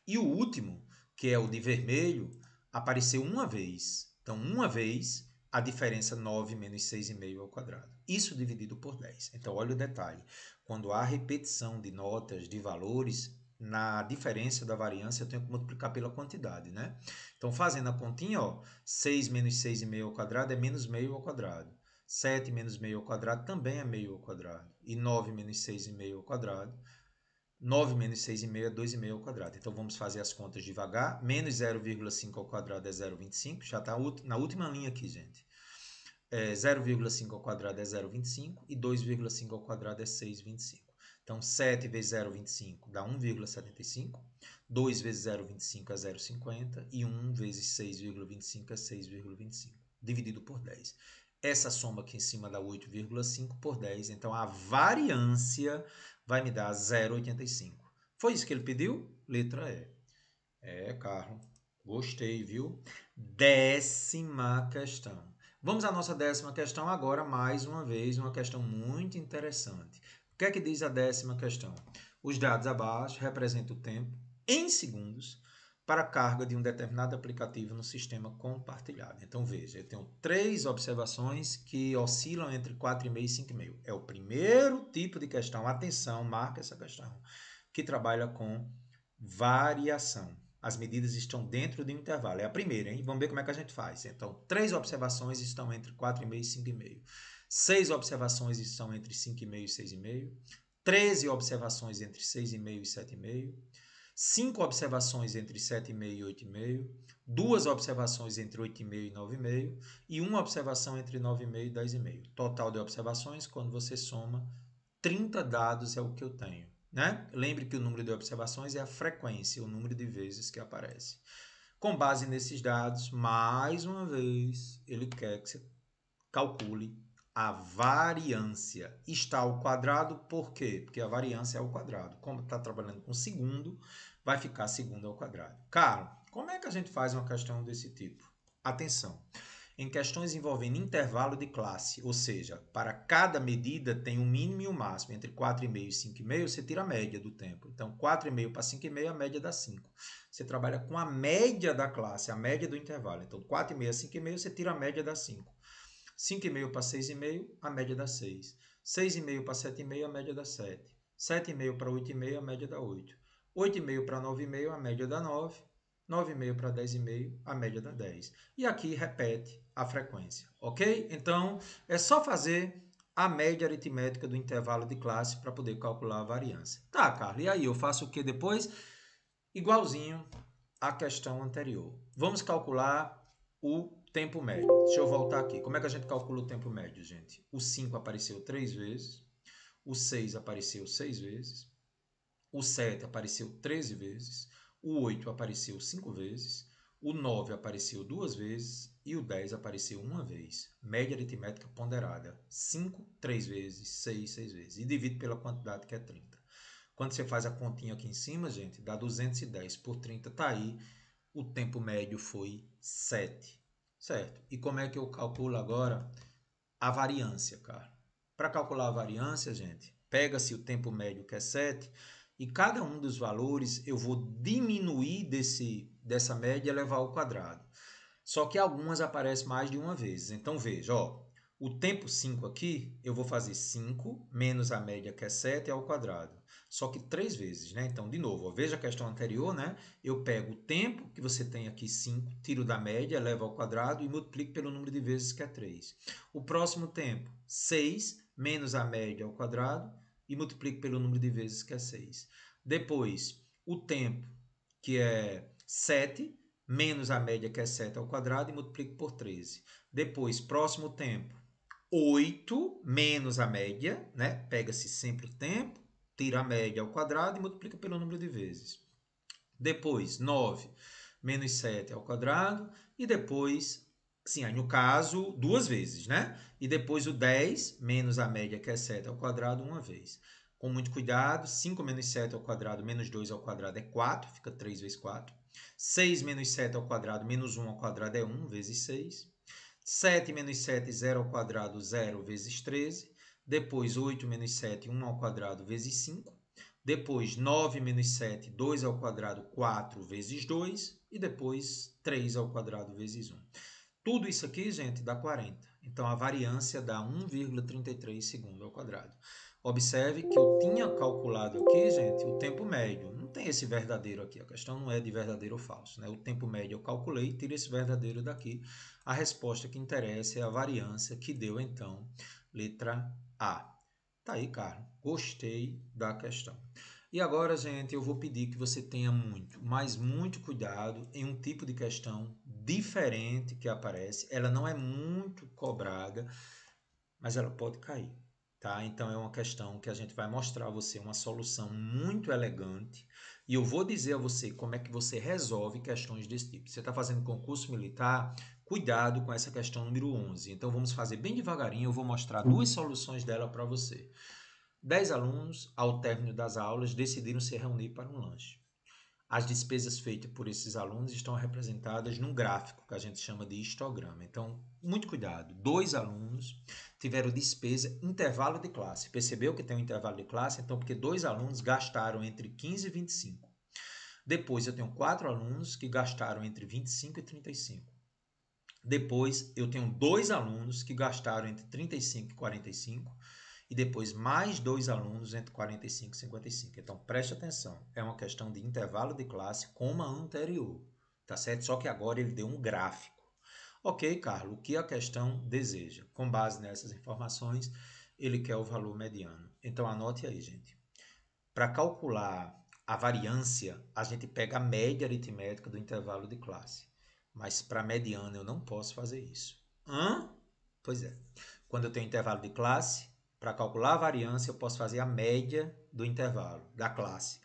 Speaker 1: E o último, que é o de vermelho, apareceu uma vez. Então, uma vez a diferença 9 menos 6,5 ao quadrado. Isso dividido por 10. Então, olha o detalhe. Quando há repetição de notas, de valores, na diferença da variância eu tenho que multiplicar pela quantidade, né? Então, fazendo a continha, ó, 6 menos 6,5 ao quadrado é menos meio ao quadrado. 7 menos meio ao quadrado também é meio ao quadrado. E 9 menos 6,5 ao quadrado. 9 menos 6,5 é 2,5 ao quadrado. Então, vamos fazer as contas devagar. Menos 0,5 ao quadrado é 0,25. Já está na última linha aqui, gente. 0,5 ao quadrado é 0,25 e 2,5 ao quadrado é 6,25. Então, 7 vezes 0,25 dá 1,75. 2 vezes 0,25 é 0,50 e 1 vezes 6,25 é 6,25, dividido por 10. Essa soma aqui em cima dá 8,5 por 10, então a variância vai me dar 0,85. Foi isso que ele pediu? Letra E. Carlos, gostei, viu? 10ª questão. Vamos à nossa 10ª questão agora, mais uma vez, uma questão muito interessante. O que é que diz a 10ª questão? Os dados abaixo representam o tempo em segundos para a carga de um determinado aplicativo no sistema compartilhado. Então, veja, eu tenho 3 observações que oscilam entre 4,5 e 5,5. É o primeiro tipo de questão, atenção, marca essa questão, que trabalha com variação. As medidas estão dentro de um intervalo. É a primeira, hein? Vamos ver como é que a gente faz. Então, 3 observações estão entre 4,5 e 5,5. 6 observações estão entre 5,5 e 6,5. 13 observações entre 6,5 e 7,5. 5 observações entre 7,5 e 8,5. 2 observações entre 8,5 e 9,5. E 1 observação entre 9,5 e 10,5. Total de observações, quando você soma, 30 dados é o que eu tenho. Né? Lembre que o número de observações é a frequência, o número de vezes que aparece. Com base nesses dados, mais uma vez, ele quer que você calcule a variância. Está ao quadrado, por quê? Porque a variância é ao quadrado. Como está trabalhando com segundo, vai ficar segundo ao quadrado. Carlos, como é que a gente faz uma questão desse tipo? Atenção! Em questões envolvendo intervalo de classe, ou seja, para cada medida tem um mínimo e um máximo, entre 4,5 e 5,5, você tira a média do tempo. Então, 4,5 para 5,5, a média dá 5. Você trabalha com a média da classe, a média do intervalo. Então, 4,5 a 5,5, você tira a média dá 5. 5,5 para 6,5, a média dá 6. 6,5 para 7,5, a média dá 7. 7,5 para 8,5, a média dá 8. 8,5 para 9,5, a média dá 9. 9,5 para 10,5, a média dá 10. E aqui repete a frequência, ok? Então, é só fazer a média aritmética do intervalo de classe para poder calcular a variância. Tá, Carlos, e aí eu faço o que depois? Igualzinho à questão anterior. Vamos calcular o tempo médio. Deixa eu voltar aqui. Como é que a gente calcula o tempo médio, gente? O 5 apareceu 3 vezes, o 6 apareceu 6 vezes, o 7 apareceu 13 vezes, o 8 apareceu 5 vezes, o 9 apareceu 2 vezes e o 10 apareceu 1 vez. Média aritmética ponderada. 5, 3 vezes, 6, 6 vezes. E divide pela quantidade que é 30. Quando você faz a continha aqui em cima, gente, dá 210 por 30, tá aí. O tempo médio foi 7, certo? E como é que eu calculo agora a variância, cara? Para calcular a variância, gente, pega-se o tempo médio que é 7 e cada um dos valores eu vou diminuir dessa média e levar ao quadrado. Só que algumas aparecem mais de uma vez. Então veja, ó, o tempo 5 aqui, eu vou fazer 5 menos a média que é 7 ao quadrado. Só que 3 vezes, né? Então, de novo, ó, veja a questão anterior, né? Eu pego o tempo que você tem aqui, 5, tiro da média, levo ao quadrado e multiplico pelo número de vezes que é 3. O próximo tempo, 6 menos a média ao quadrado e multiplico pelo número de vezes que é 6. Depois, o tempo que é 7 menos a média que é 7 ao quadrado e multiplico por 13. Depois, próximo tempo, 8 menos a média, né? Pega-se sempre o tempo, tira a média ao quadrado e multiplica pelo número de vezes. Depois, 9 menos 7 ao quadrado e depois, sim, aí no caso, duas vezes, né? E depois o 10 menos a média que é 7 ao quadrado uma vez. Com muito cuidado, 5 menos 7 ao quadrado menos 2 ao quadrado é 4, fica 3 vezes 4. 6 menos 7 ao quadrado menos 1 ao quadrado é 1 vezes 6. 7 menos 7, 0 ao quadrado, 0 vezes 13. Depois 8 menos 7, 1 ao quadrado vezes 5. Depois 9 menos 7, 2 ao quadrado, 4 vezes 2. E depois 3 ao quadrado vezes 1. Tudo isso aqui, gente, dá 40. Então, a variância dá 1,33 segundo ao quadrado. Observe que eu tinha calculado aqui, gente, o tempo médio. Não tem esse verdadeiro aqui. A questão não é de verdadeiro ou falso, né? O tempo médio eu calculei, tiro esse verdadeiro daqui. A resposta que interessa é a variância que deu, então, letra A. Tá aí, Carlos. Gostei da questão. E agora, gente, eu vou pedir que você tenha muito, mas muito cuidado em um tipo de questão diferente que aparece. Ela não é muito cobrada, mas ela pode cair, tá? Então é uma questão que a gente vai mostrar a você uma solução muito elegante e eu vou dizer a você como é que você resolve questões desse tipo. Você está fazendo concurso militar, cuidado com essa questão número 11. Então vamos fazer bem devagarinho, eu vou mostrar duas soluções dela para você. 10 alunos, ao término das aulas, decidiram se reunir para um lanche. As despesas feitas por esses alunos estão representadas num gráfico que a gente chama de histograma. Então, muito cuidado. 2 alunos tiveram despesa intervalo de classe. Percebeu que tem um intervalo de classe? Então, porque 2 alunos gastaram entre 15 e 25. Depois, eu tenho 4 alunos que gastaram entre 25 e 35. Depois, eu tenho 2 alunos que gastaram entre 35 e 45. E depois mais 2 alunos entre 45 e 55. Então, preste atenção. É uma questão de intervalo de classe como a anterior. Tá certo? Só que agora ele deu um gráfico. Ok, Carlos, o que a questão deseja? Com base nessas informações, ele quer o valor mediano. Então, anote aí, gente. Para calcular a variância, a gente pega a média aritmética do intervalo de classe. Mas para mediana eu não posso fazer isso. Hã? Pois é. Quando eu tenho intervalo de classe, para calcular a variância, eu posso fazer a média do intervalo, da classe.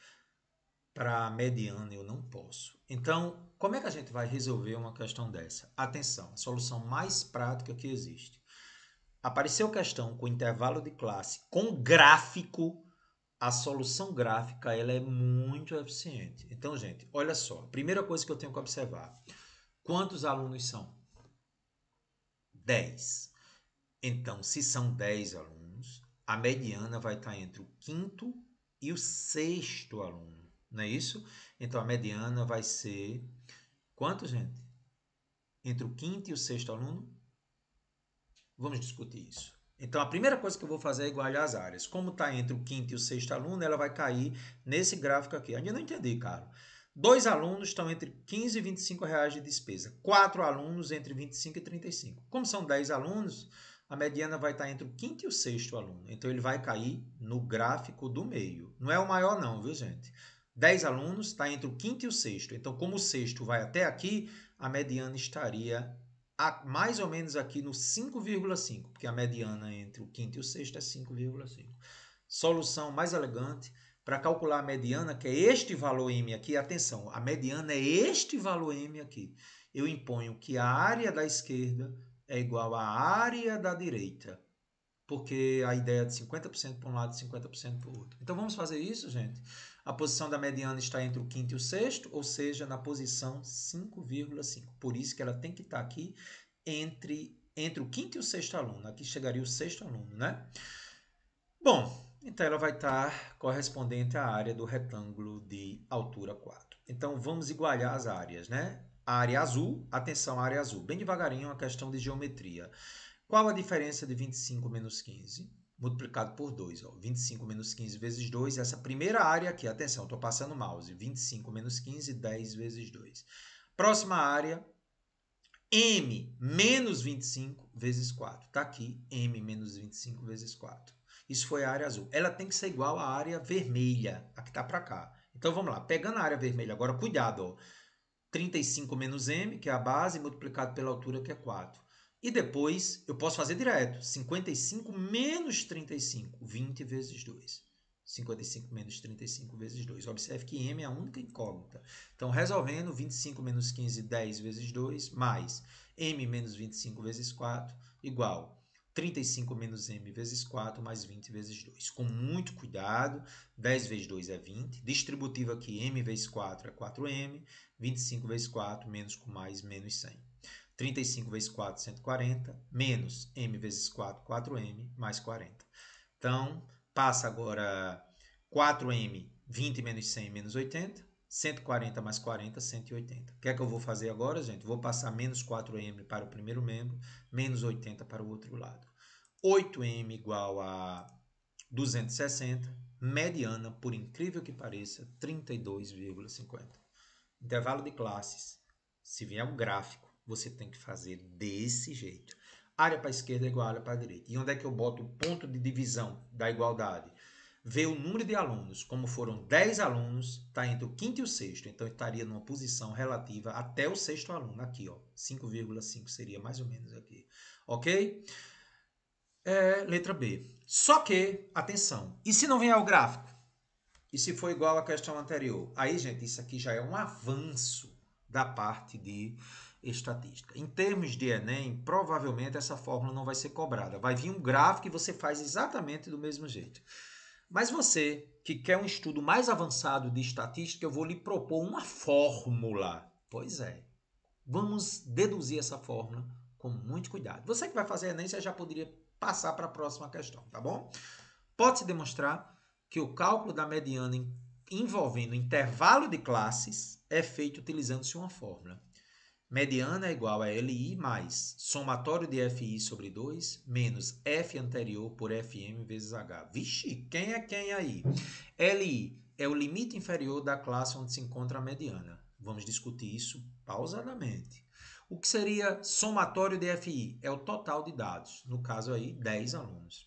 Speaker 1: Para a mediana, eu não posso. Então, como é que a gente vai resolver uma questão dessa? Atenção, a solução mais prática que existe. Apareceu questão com intervalo de classe com gráfico, a solução gráfica ela é muito eficiente. Então, gente, olha só. Primeira coisa que eu tenho que observar. Quantos alunos são? 10. Então, se são 10 alunos, a mediana vai estar entre o quinto e o sexto aluno, não é isso? Então, a mediana vai ser... Quanto, gente? Entre o quinto e o sexto aluno? Vamos discutir isso. Então, a primeira coisa que eu vou fazer é igualar as áreas. Como está entre o quinto e o sexto aluno, ela vai cair nesse gráfico aqui. Ainda não entendi, cara. 2 alunos estão entre 15 e 25 reais de despesa. 4 alunos entre 25 e 35. Como são 10 alunos, a mediana vai estar entre o quinto e o sexto aluno. Então, ele vai cair no gráfico do meio. Não é o maior não, viu, gente? 10 alunos está entre o quinto e o sexto. Então, como o sexto vai até aqui, a mediana estaria mais ou menos aqui no 5,5, porque a mediana entre o quinto e o sexto é 5,5. Solução mais elegante para calcular a mediana, que é este valor M aqui. Atenção, a mediana é este valor M aqui. Eu imponho que a área da esquerda é igual à área da direita, porque a ideia é de 50% para um lado e 50% para o outro. Então vamos fazer isso, gente? A posição da mediana está entre o quinto e o sexto, ou seja, na posição 5,5. Por isso que ela tem que estar aqui entre o quinto e o sexto aluno. Aqui chegaria o sexto aluno, né? Bom, então ela vai estar correspondente à área do retângulo de altura 4. Então vamos igualar as áreas, né? A área azul, atenção à área azul, bem devagarinho, uma questão de geometria. Qual a diferença de 25 menos 15 multiplicado por 2? Ó, 25 menos 15 vezes 2, essa primeira área aqui, atenção, estou passando o mouse. 25 menos 15, 10 vezes 2. Próxima área, M menos 25 vezes 4. Está aqui, M menos 25 vezes 4. Isso foi a área azul. Ela tem que ser igual à área vermelha, a que está para cá. Então vamos lá, pegando a área vermelha agora, cuidado, ó. 35 menos M, que é a base, multiplicado pela altura, que é 4. E depois eu posso fazer direto. 55 menos 35, 20 vezes 2. 55 menos 35 vezes 2. Observe que M é a única incógnita. Então, resolvendo, 25 menos 15, 10 vezes 2, mais M menos 25 vezes 4, igual 35 menos M vezes 4, mais 20 vezes 2. Com muito cuidado, 10 vezes 2 é 20. Distributivo aqui, M vezes 4 é 4M. 25 vezes 4, menos com mais, menos 100. 35 vezes 4, 140, menos M vezes 4, 4M, mais 40. Então, passa agora 4M, 20 menos 100, menos 80. 140 mais 40, 180. O que é que eu vou fazer agora, gente? Vou passar menos 4M para o primeiro membro, menos 80 para o outro lado. 8M igual a 260, mediana, por incrível que pareça, 32,50. Intervalo de classes. Se vier um gráfico, você tem que fazer desse jeito. Área para a esquerda é igual a área para a direita. E onde é que eu boto o ponto de divisão da igualdade? Ver o número de alunos. Como foram 10 alunos, está entre o quinto e o sexto. Então, estaria numa posição relativa até o sexto aluno. Aqui, ó, 5,5 seria mais ou menos aqui. Ok? Letra B. Só que, atenção, e se não vier o gráfico? E se for igual à questão anterior? Aí, gente, isso aqui já é um avanço da parte de estatística. Em termos de Enem, provavelmente essa fórmula não vai ser cobrada. Vai vir um gráfico e você faz exatamente do mesmo jeito. Mas você que quer um estudo mais avançado de estatística, eu vou lhe propor uma fórmula. Pois é. Vamos deduzir essa fórmula com muito cuidado. Você que vai fazer Enem, você já poderia passar para a próxima questão, tá bom? Pode-se demonstrar que o cálculo da mediana envolvendo intervalo de classes é feito utilizando-se uma fórmula. Mediana é igual a LI mais somatório de FI sobre 2 menos F anterior por FM vezes H. Vixe, quem é quem aí? LI é o limite inferior da classe onde se encontra a mediana. Vamos discutir isso pausadamente. O que seria somatório de FI? É o total de dados. No caso aí, 10 alunos.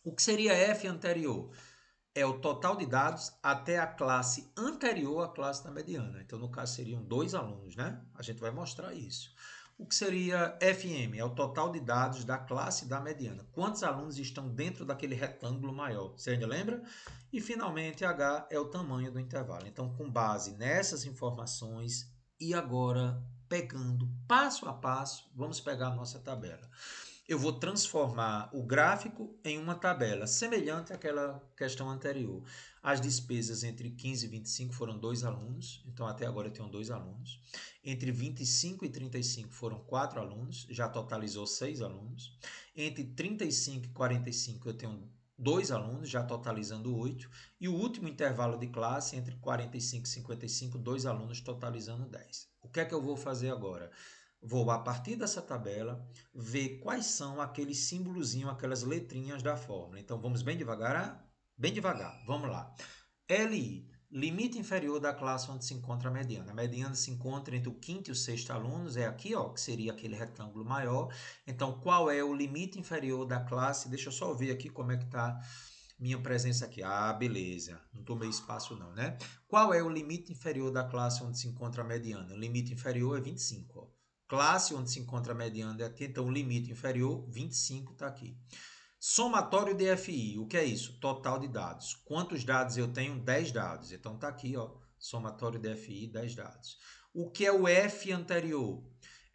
Speaker 1: O que seria F anterior? É o total de dados até a classe anterior à classe da mediana. Então, no caso, seriam 2 alunos, né? A gente vai mostrar isso. O que seria FM? É o total de dados da classe da mediana. Quantos alunos estão dentro daquele retângulo maior? Você ainda lembra? E, finalmente, H é o tamanho do intervalo. Então, com base nessas informações, e agora, pegando passo a passo, vamos pegar a nossa tabela. eu vou transformar o gráfico em uma tabela, semelhante àquela questão anterior. As despesas entre 15 e 25 foram 2 alunos, então até agora eu tenho 2 alunos. Entre 25 e 35 foram 4 alunos, já totalizou 6 alunos. Entre 35 e 45 eu tenho 2 alunos, já totalizando 8. E o último intervalo de classe, entre 45 e 55, 2 alunos, totalizando 10. O que é que eu vou fazer agora? Vou, a partir dessa tabela, ver quais são aqueles símbolozinhos, aquelas letrinhas da fórmula. Então, vamos bem devagar? Bem devagar. Vamos lá. LI, limite inferior da classe onde se encontra a mediana. A mediana se encontra entre o quinto e o sexto alunos, é aqui, ó, que seria aquele retângulo maior. Então, qual é o limite inferior da classe? Deixa eu só ver aqui como é que está minha presença aqui. Ah, beleza. Não tomei espaço não, né? Qual é o limite inferior da classe onde se encontra a mediana? O limite inferior é 25, ó. Classe onde se encontra a mediana é aqui, então o limite inferior, 25, está aqui. Somatório de FI, o que é isso? Total de dados. Quantos dados eu tenho? 10 dados. Então está aqui, ó, somatório de FI, 10 dados. O que é o F anterior?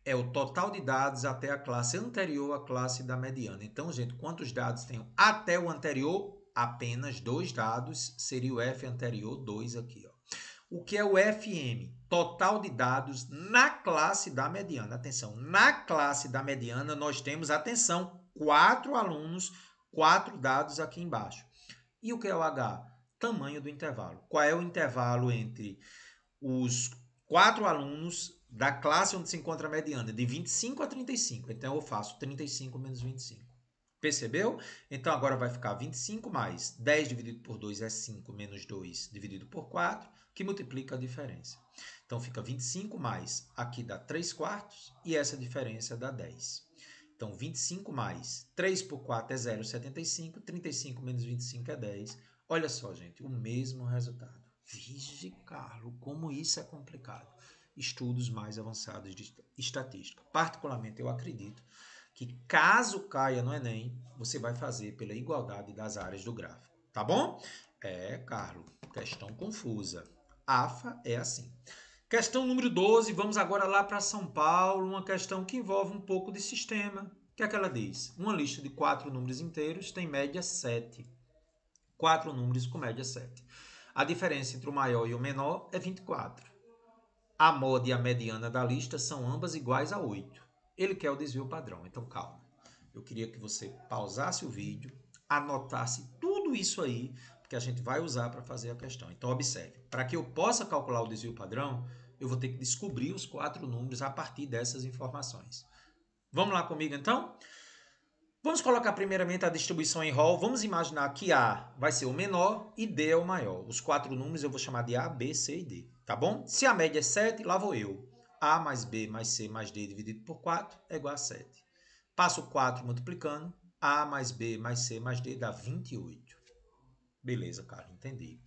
Speaker 1: É o total de dados até a classe anterior à classe da mediana. Então, gente, quantos dados tenho até o anterior? Apenas 2 dados, seria o F anterior, 2 aqui, ó. O que é o FM? Total de dados na classe da mediana. Atenção, na classe da mediana nós temos, atenção, 4 alunos, 4 dados aqui embaixo. E o que é o H? Tamanho do intervalo. Qual é o intervalo entre os 4 alunos da classe onde se encontra a mediana? De 25 a 35. Então eu faço 35 menos 25. Percebeu? Então agora vai ficar 25 mais 10 dividido por 2 é 5, menos 2 dividido por 4, que multiplica a diferença. Então fica 25 mais, aqui dá 3 quartos, e essa diferença dá 10. Então 25 mais 3 por 4 é 0,75, 35 menos 25 é 10. Olha só, gente, o mesmo resultado. Vige, Carlos, como isso é complicado. Estudos mais avançados de estatística. Particularmente, eu acredito que caso caia no Enem, você vai fazer pela igualdade das áreas do gráfico, tá bom? Carlos, questão confusa. AFA é assim. Questão número 12, vamos agora lá para São Paulo, uma questão que envolve um pouco de sistema. O que é que ela diz? Uma lista de 4 números inteiros tem média 7. 4 números com média 7. A diferença entre o maior e o menor é 24. A moda e a mediana da lista são ambas iguais a 8. Ele quer o desvio padrão, então calma. Eu queria que você pausasse o vídeo, anotasse tudo isso aí, porque a gente vai usar para fazer a questão. Então observe, para que eu possa calcular o desvio padrão, eu vou ter que descobrir os 4 números a partir dessas informações. Vamos lá comigo então? Vamos colocar primeiramente a distribuição em rol. Vamos imaginar que A vai ser o menor e D é o maior. Os 4 números eu vou chamar de A, B, C e D, tá bom? Se a média é 7, lá vou eu. A mais B mais C mais D dividido por 4 é igual a 7. Passo 4 multiplicando. A mais B mais C mais D dá 28. Beleza, cara, entendi.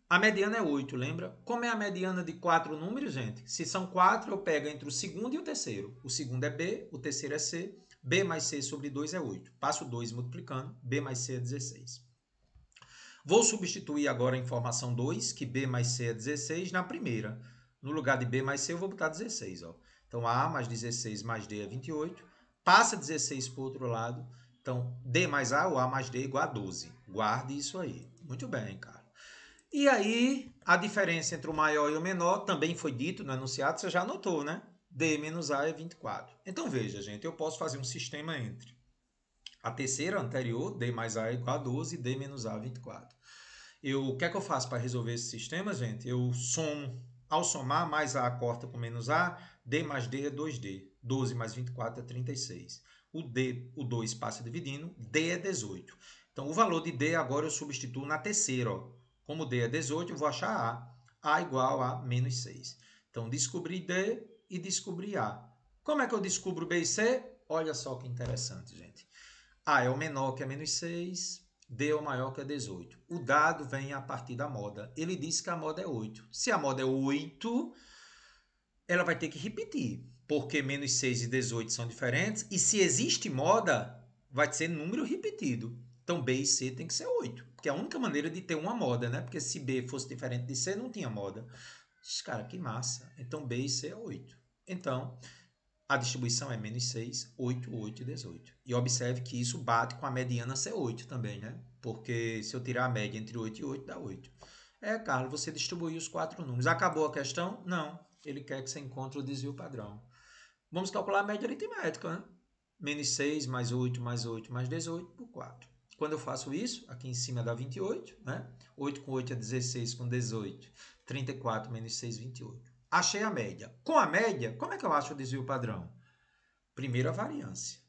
Speaker 1: A mediana é 8, lembra? Como é a mediana de 4 números, gente? Se são 4, eu pego entre o segundo e o terceiro. O segundo é B, o terceiro é C. B mais C sobre 2 é 8. Passo 2 multiplicando, B mais C é 16. Vou substituir agora a informação 2, que B mais C é 16, na primeira. No lugar de B mais C, eu vou botar 16. Ó. Então, A mais 16 mais D é 28. Passa 16 para o outro lado. Então, D mais A, ou A mais D, é igual a 12. Guarde isso aí. Muito bem, cara. E aí, a diferença entre o maior e o menor também foi dito no enunciado, você já anotou, né? D menos A é 24. Então, veja, gente, eu posso fazer um sistema entre a terceira anterior, D mais A é igual a 12, e D menos A 24. O que é que eu faço para resolver esse sistema, gente? Eu somo. Ao somar, mais A corta com menos A, D mais D é 2D. 12 mais 24 é 36. O 2 passa dividindo, D é 18. Então, o valor de D agora eu substituo na terceira. Ó. Como D é 18, eu vou achar A. A igual a menos 6. Então, descobri D e descobri A. Como é que eu descubro B e C? Olha só que interessante, gente. A é o menor, que é menos 6. D é o maior, que é 18. O dado vem a partir da moda. Ele disse que a moda é 8. Se a moda é 8, ela vai ter que repetir, porque menos 6 e 18 são diferentes. E se existe moda, vai ser número repetido. Então, B e C tem que ser 8. Porque é a única maneira de ter uma moda, né? Porque se B fosse diferente de C, não tinha moda. Cara, que massa. Então, B e C é 8. Então, A distribuição é menos 6, 8, 8 e 18. E observe que isso bate com a mediana ser 8 também, né? Porque se eu tirar a média entre 8 e 8, dá 8. Carlos, você distribuiu os 4 números. Acabou a questão? Não. Ele quer que você encontre o desvio padrão. Vamos calcular a média aritmética, né? Menos 6 mais 8 mais 8 mais 18 por 4. Quando eu faço isso, aqui em cima dá 28, né? 8 com 8 é 16, com 18, 34 menos 6, 28. Achei a média. Com a média, como é que eu acho o desvio padrão? Primeiro a variância.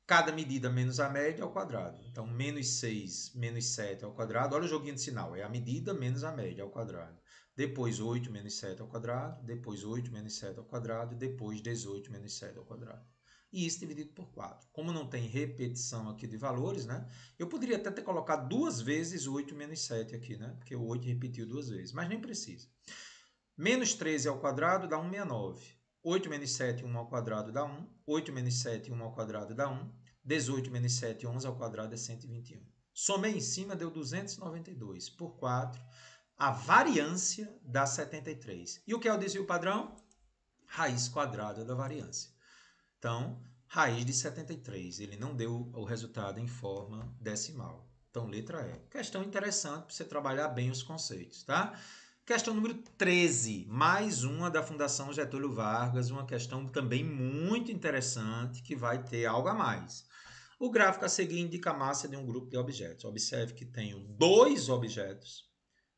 Speaker 1: Cada medida menos a média ao quadrado. Então, menos 6 menos 7 ao quadrado. Olha o joguinho de sinal. É a medida menos a média ao quadrado. Depois 8 menos 7 ao quadrado. Depois 8 menos 7 ao quadrado. Depois 18 menos 7 ao quadrado. E isso dividido por 4. Como não tem repetição aqui de valores, né? Eu poderia até ter colocado duas vezes 8 menos 7 aqui, né? Porque o 8 repetiu duas vezes. Mas nem precisa. Menos 13 ao quadrado dá 169. 8 menos 7, 1 ao quadrado dá 1. 8 menos 7, 1 ao quadrado dá 1. 18 menos 7, 11 ao quadrado é 121. Somei em cima, deu 292. Por 4, a variância dá 73. E o que é o desvio padrão? Raiz quadrada da variância. Então, raiz de 73. Ele não deu o resultado em forma decimal. Então, letra E. Questão interessante para você trabalhar bem os conceitos, tá? Questão número 13, mais uma da Fundação Getúlio Vargas, uma questão também muito interessante que vai ter algo a mais. O gráfico a seguir indica a massa de um grupo de objetos. Observe que tenho 2 objetos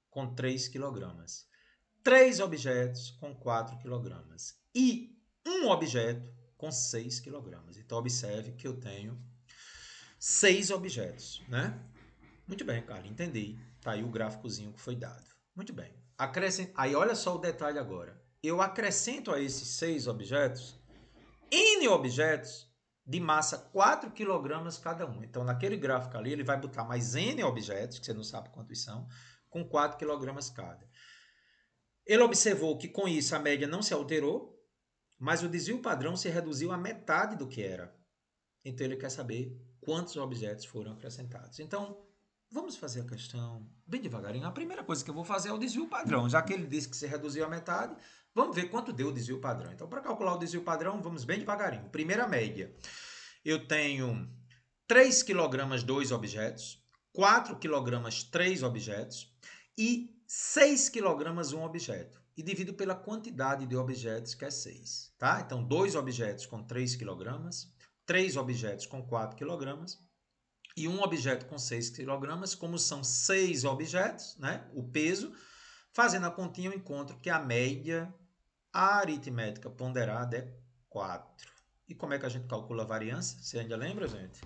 Speaker 1: com 3 kg, 3 objetos com 4 kg e um objeto com 6 kg. Então, observe que eu tenho 6 objetos, né? Muito bem, Carlos, entendi. Tá aí o gráficozinho que foi dado. Muito bem. Aí olha só o detalhe agora. Eu acrescento a esses 6 objetos N objetos de massa 4 kg cada um. Então, naquele gráfico ali, ele vai botar mais N objetos, que você não sabe quantos são, com 4 kg cada. Ele observou que com isso a média não se alterou, mas o desvio padrão se reduziu à metade do que era. Então, ele quer saber quantos objetos foram acrescentados. Então, vamos fazer a questão bem devagarinho. A primeira coisa que eu vou fazer é o desvio padrão. Já que ele disse que se reduziu à metade, vamos ver quanto deu o desvio padrão. Então, para calcular o desvio padrão, vamos bem devagarinho. Primeira média. Eu tenho 3 kg 2 objetos, 4 kg 3 objetos e 6 kg 1 objeto. E divido pela quantidade de objetos, que é 6. Tá? Então, 2 objetos com 3 kg, 3 objetos com 4 kg e um objeto com 6 kg. Como são 6 objetos, né? O peso, fazendo a continha, eu encontro que a média aritmética ponderada é 4. E como é que a gente calcula a variância? Você ainda lembra, gente?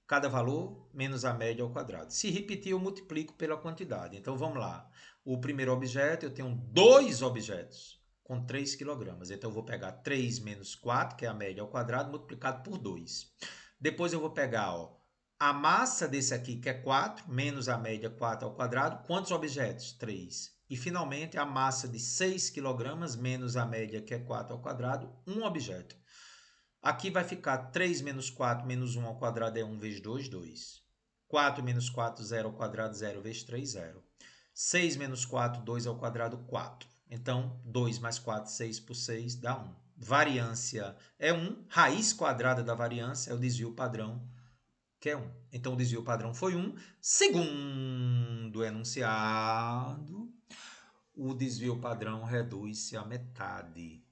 Speaker 1: Cada valor menos a média ao quadrado. Se repetir, eu multiplico pela quantidade. Então, vamos lá. O primeiro objeto, eu tenho 2 objetos com 3 kg. Então, eu vou pegar 3 menos 4, que é a média ao quadrado, multiplicado por 2. Depois, eu vou pegar a massa desse aqui, que é 4, menos a média 4 ao quadrado. Quantos objetos? 3. E, finalmente, a massa de 6 kg menos a média, que é 4 ao quadrado, um objeto. Aqui vai ficar 3 menos 4 menos 1 ao quadrado é 1 vezes 2, 2. 4 menos 4, 0 ao quadrado, 0 vezes 3, 0. 6 menos 4, 2 ao quadrado, 4. Então, 2 mais 4, 6 por 6 dá 1. Variância é 1. Raiz quadrada da variância é o desvio padrão, que é 1. Então, o desvio padrão foi 1. Segundo o enunciado, o desvio padrão reduz-se à metade.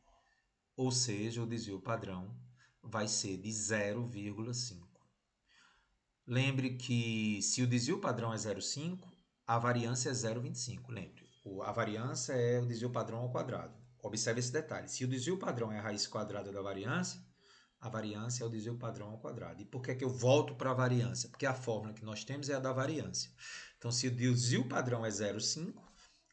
Speaker 1: Ou seja, o desvio padrão vai ser de 0,5. Lembre que se o desvio padrão é 0,5, a variância é 0,25. Lembre, a variância é o desvio padrão ao quadrado. Observe esse detalhe. Se o desvio padrão é a raiz quadrada da variância, a variância é o desvio padrão ao quadrado. E por que eu volto para a variância? Porque a fórmula que nós temos é a da variância. Então, se o desvio padrão é 0,5,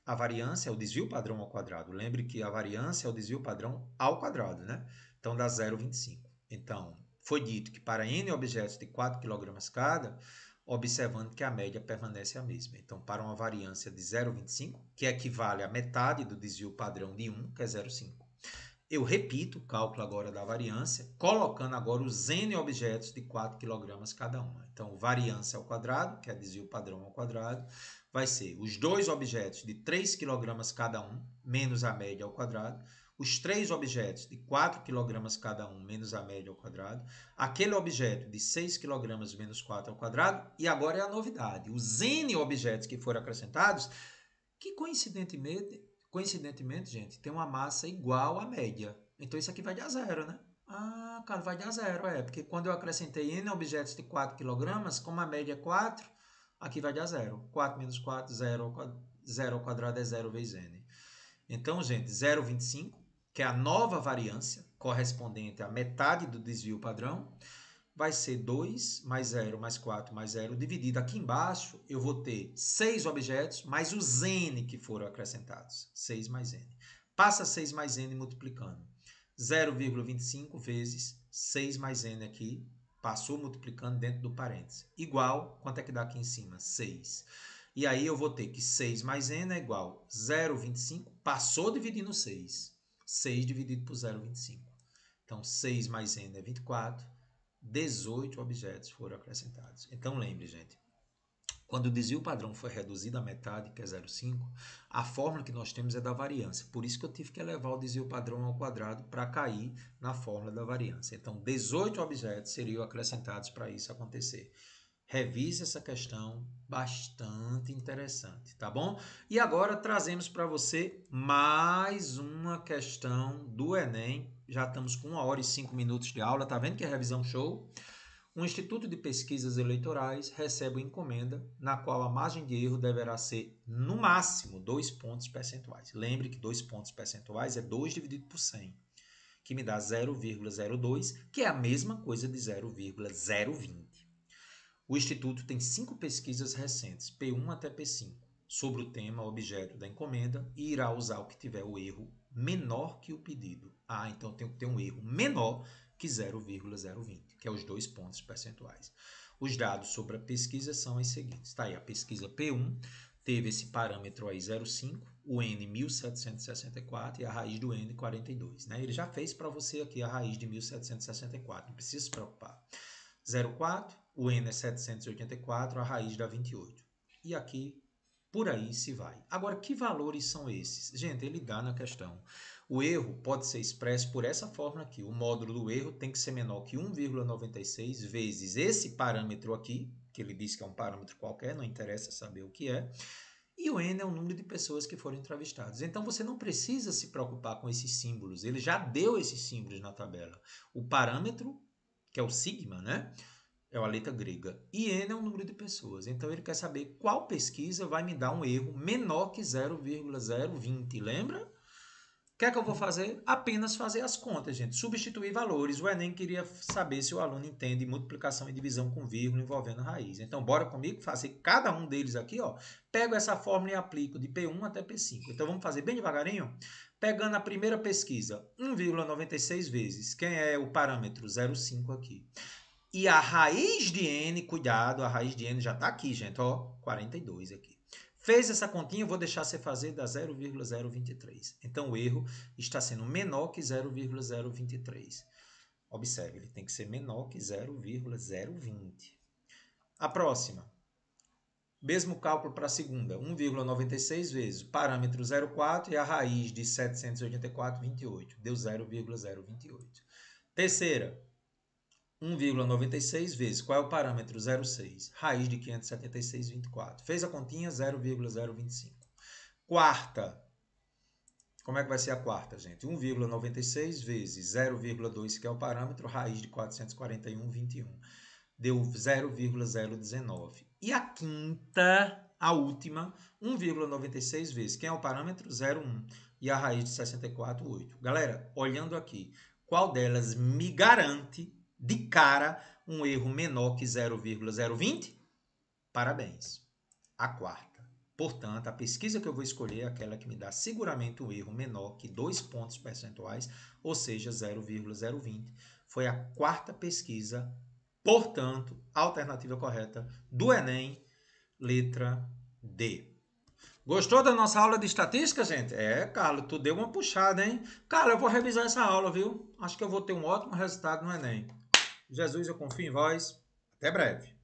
Speaker 1: a variância é o desvio padrão ao quadrado. Lembre que a variância é o desvio padrão ao quadrado, né? Então, dá 0,25. Então, foi dito que para N objetos de 4 kg cada, observando que a média permanece a mesma. Então, para uma variância de 0,25, que equivale à metade do desvio padrão de 1, que é 0,5. Eu repito o cálculo agora da variância, colocando agora os N objetos de 4 kg cada uma. Então, variância ao quadrado, que é desvio padrão ao quadrado, vai ser os 2 objetos de 3 kg cada um, menos a média ao quadrado. os 3 objetos de 4 kg cada um, menos a média ao quadrado, aquele objeto de 6 kg menos 4 ao quadrado, e agora é a novidade, os N objetos que foram acrescentados, que coincidentemente, gente, tem uma massa igual à média. Então isso aqui vai dar zero, né? Ah, cara, vai dar zero, porque quando eu acrescentei N objetos de 4 kg, como a média é 4, aqui vai dar zero. 4 menos 4, 0 ao quadrado é 0 vezes N. Então, gente, 0,25, que é a nova variância, correspondente à metade do desvio padrão, vai ser 2 mais 0 mais 4 mais 0, dividido aqui embaixo, eu vou ter 6 objetos, mais os N que foram acrescentados. 6 mais N. Passa 6 mais N multiplicando. 0,25 vezes 6 mais N aqui, passou multiplicando dentro do parênteses. Igual, quanto é que dá aqui em cima? 6. E aí eu vou ter que 6 mais N é igual a 0,25, passou dividindo 6. 6 dividido por 0,25. Então, 6 mais N é 24. 18 objetos foram acrescentados. Então, lembre, gente, quando o desvio padrão foi reduzido à metade, que é 0,5, a fórmula que nós temos é da variância. Por isso que eu tive que elevar o desvio padrão ao quadrado para cair na fórmula da variância. Então, 18 objetos seriam acrescentados para isso acontecer. Revise essa questão, bastante interessante, tá bom? E agora trazemos para você mais uma questão do Enem. Já estamos com 1 hora e 5 minutos de aula, tá vendo que é revisão show? Um Instituto de Pesquisas Eleitorais recebe uma encomenda na qual a margem de erro deverá ser, no máximo, 2 pontos percentuais. Lembre que 2 pontos percentuais é 2 dividido por 100, que me dá 0,02, que é a mesma coisa de 0,020. O Instituto tem 5 pesquisas recentes, P1 até P5, sobre o tema objeto da encomenda e irá usar o que tiver o erro menor que o pedido. Ah, então tem que ter um erro menor que 0,020, que é os 2 pontos percentuais. Os dados sobre a pesquisa são os seguintes. Está aí, a pesquisa P1 teve esse parâmetro aí 0,5, o N 1764 e a raiz do N 42. Né? Ele já fez para você aqui a raiz de 1764, não precisa se preocupar. 0,4, o N é 784, a raiz dá 28. E aqui, por aí se vai. Agora, que valores são esses? Gente, ele dá na questão. O erro pode ser expresso por essa fórmula aqui. O módulo do erro tem que ser menor que 1,96 vezes esse parâmetro aqui, que ele diz que é um parâmetro qualquer, não interessa saber o que é. E o N é o número de pessoas que foram entrevistadas. Então, você não precisa se preocupar com esses símbolos. Ele já deu esses símbolos na tabela. O parâmetro, que é o sigma, né? É a letra grega. E N é o número de pessoas. Então, ele quer saber qual pesquisa vai me dar um erro menor que 0,020. Lembra? O que é que eu vou fazer? Apenas fazer as contas, gente. Substituir valores. O Enem queria saber se o aluno entende multiplicação e divisão com vírgula envolvendo raiz. Então, bora comigo fazer cada um deles aqui, ó. Pego essa fórmula e aplico de P1 até P5. Então, vamos fazer bem devagarinho? Pegando a primeira pesquisa, 1,96 vezes. Quem é o parâmetro? 0,5 aqui. E a raiz de N, cuidado, a raiz de N já está aqui, gente, ó, 42 aqui. Fez essa continha, eu vou deixar você fazer da 0,023. Então, o erro está sendo menor que 0,023. Observe, ele tem que ser menor que 0,020. A próxima. Mesmo cálculo para a segunda, 1,96 vezes o parâmetro 0,4 e a raiz de 784, 28. Deu 0,028. Terceira. 1,96 vezes, qual é o parâmetro? 0,6. Raiz de 576, 24. Fez a continha, 0,025. Quarta. Como é que vai ser a quarta, gente? 1,96 vezes 0,2, que é o parâmetro, raiz de 441, 21. Deu 0,019. E a quinta, a última, 1,96 vezes, quem é o parâmetro? 0,1. E a raiz de 64, 8. Galera, olhando aqui, qual delas me garante de cara um erro menor que 0,020? Parabéns. A quarta. Portanto, a pesquisa que eu vou escolher é aquela que me dá seguramente um erro menor que 2 pontos percentuais, ou seja, 0,020. Foi a quarta pesquisa, portanto, a alternativa correta do Enem, letra D. Gostou da nossa aula de estatística, gente? Carlos, tu deu uma puxada, hein? Cara, eu vou revisar essa aula, viu? Acho que eu vou ter um ótimo resultado no Enem. Jesus, eu confio em vós. Até breve.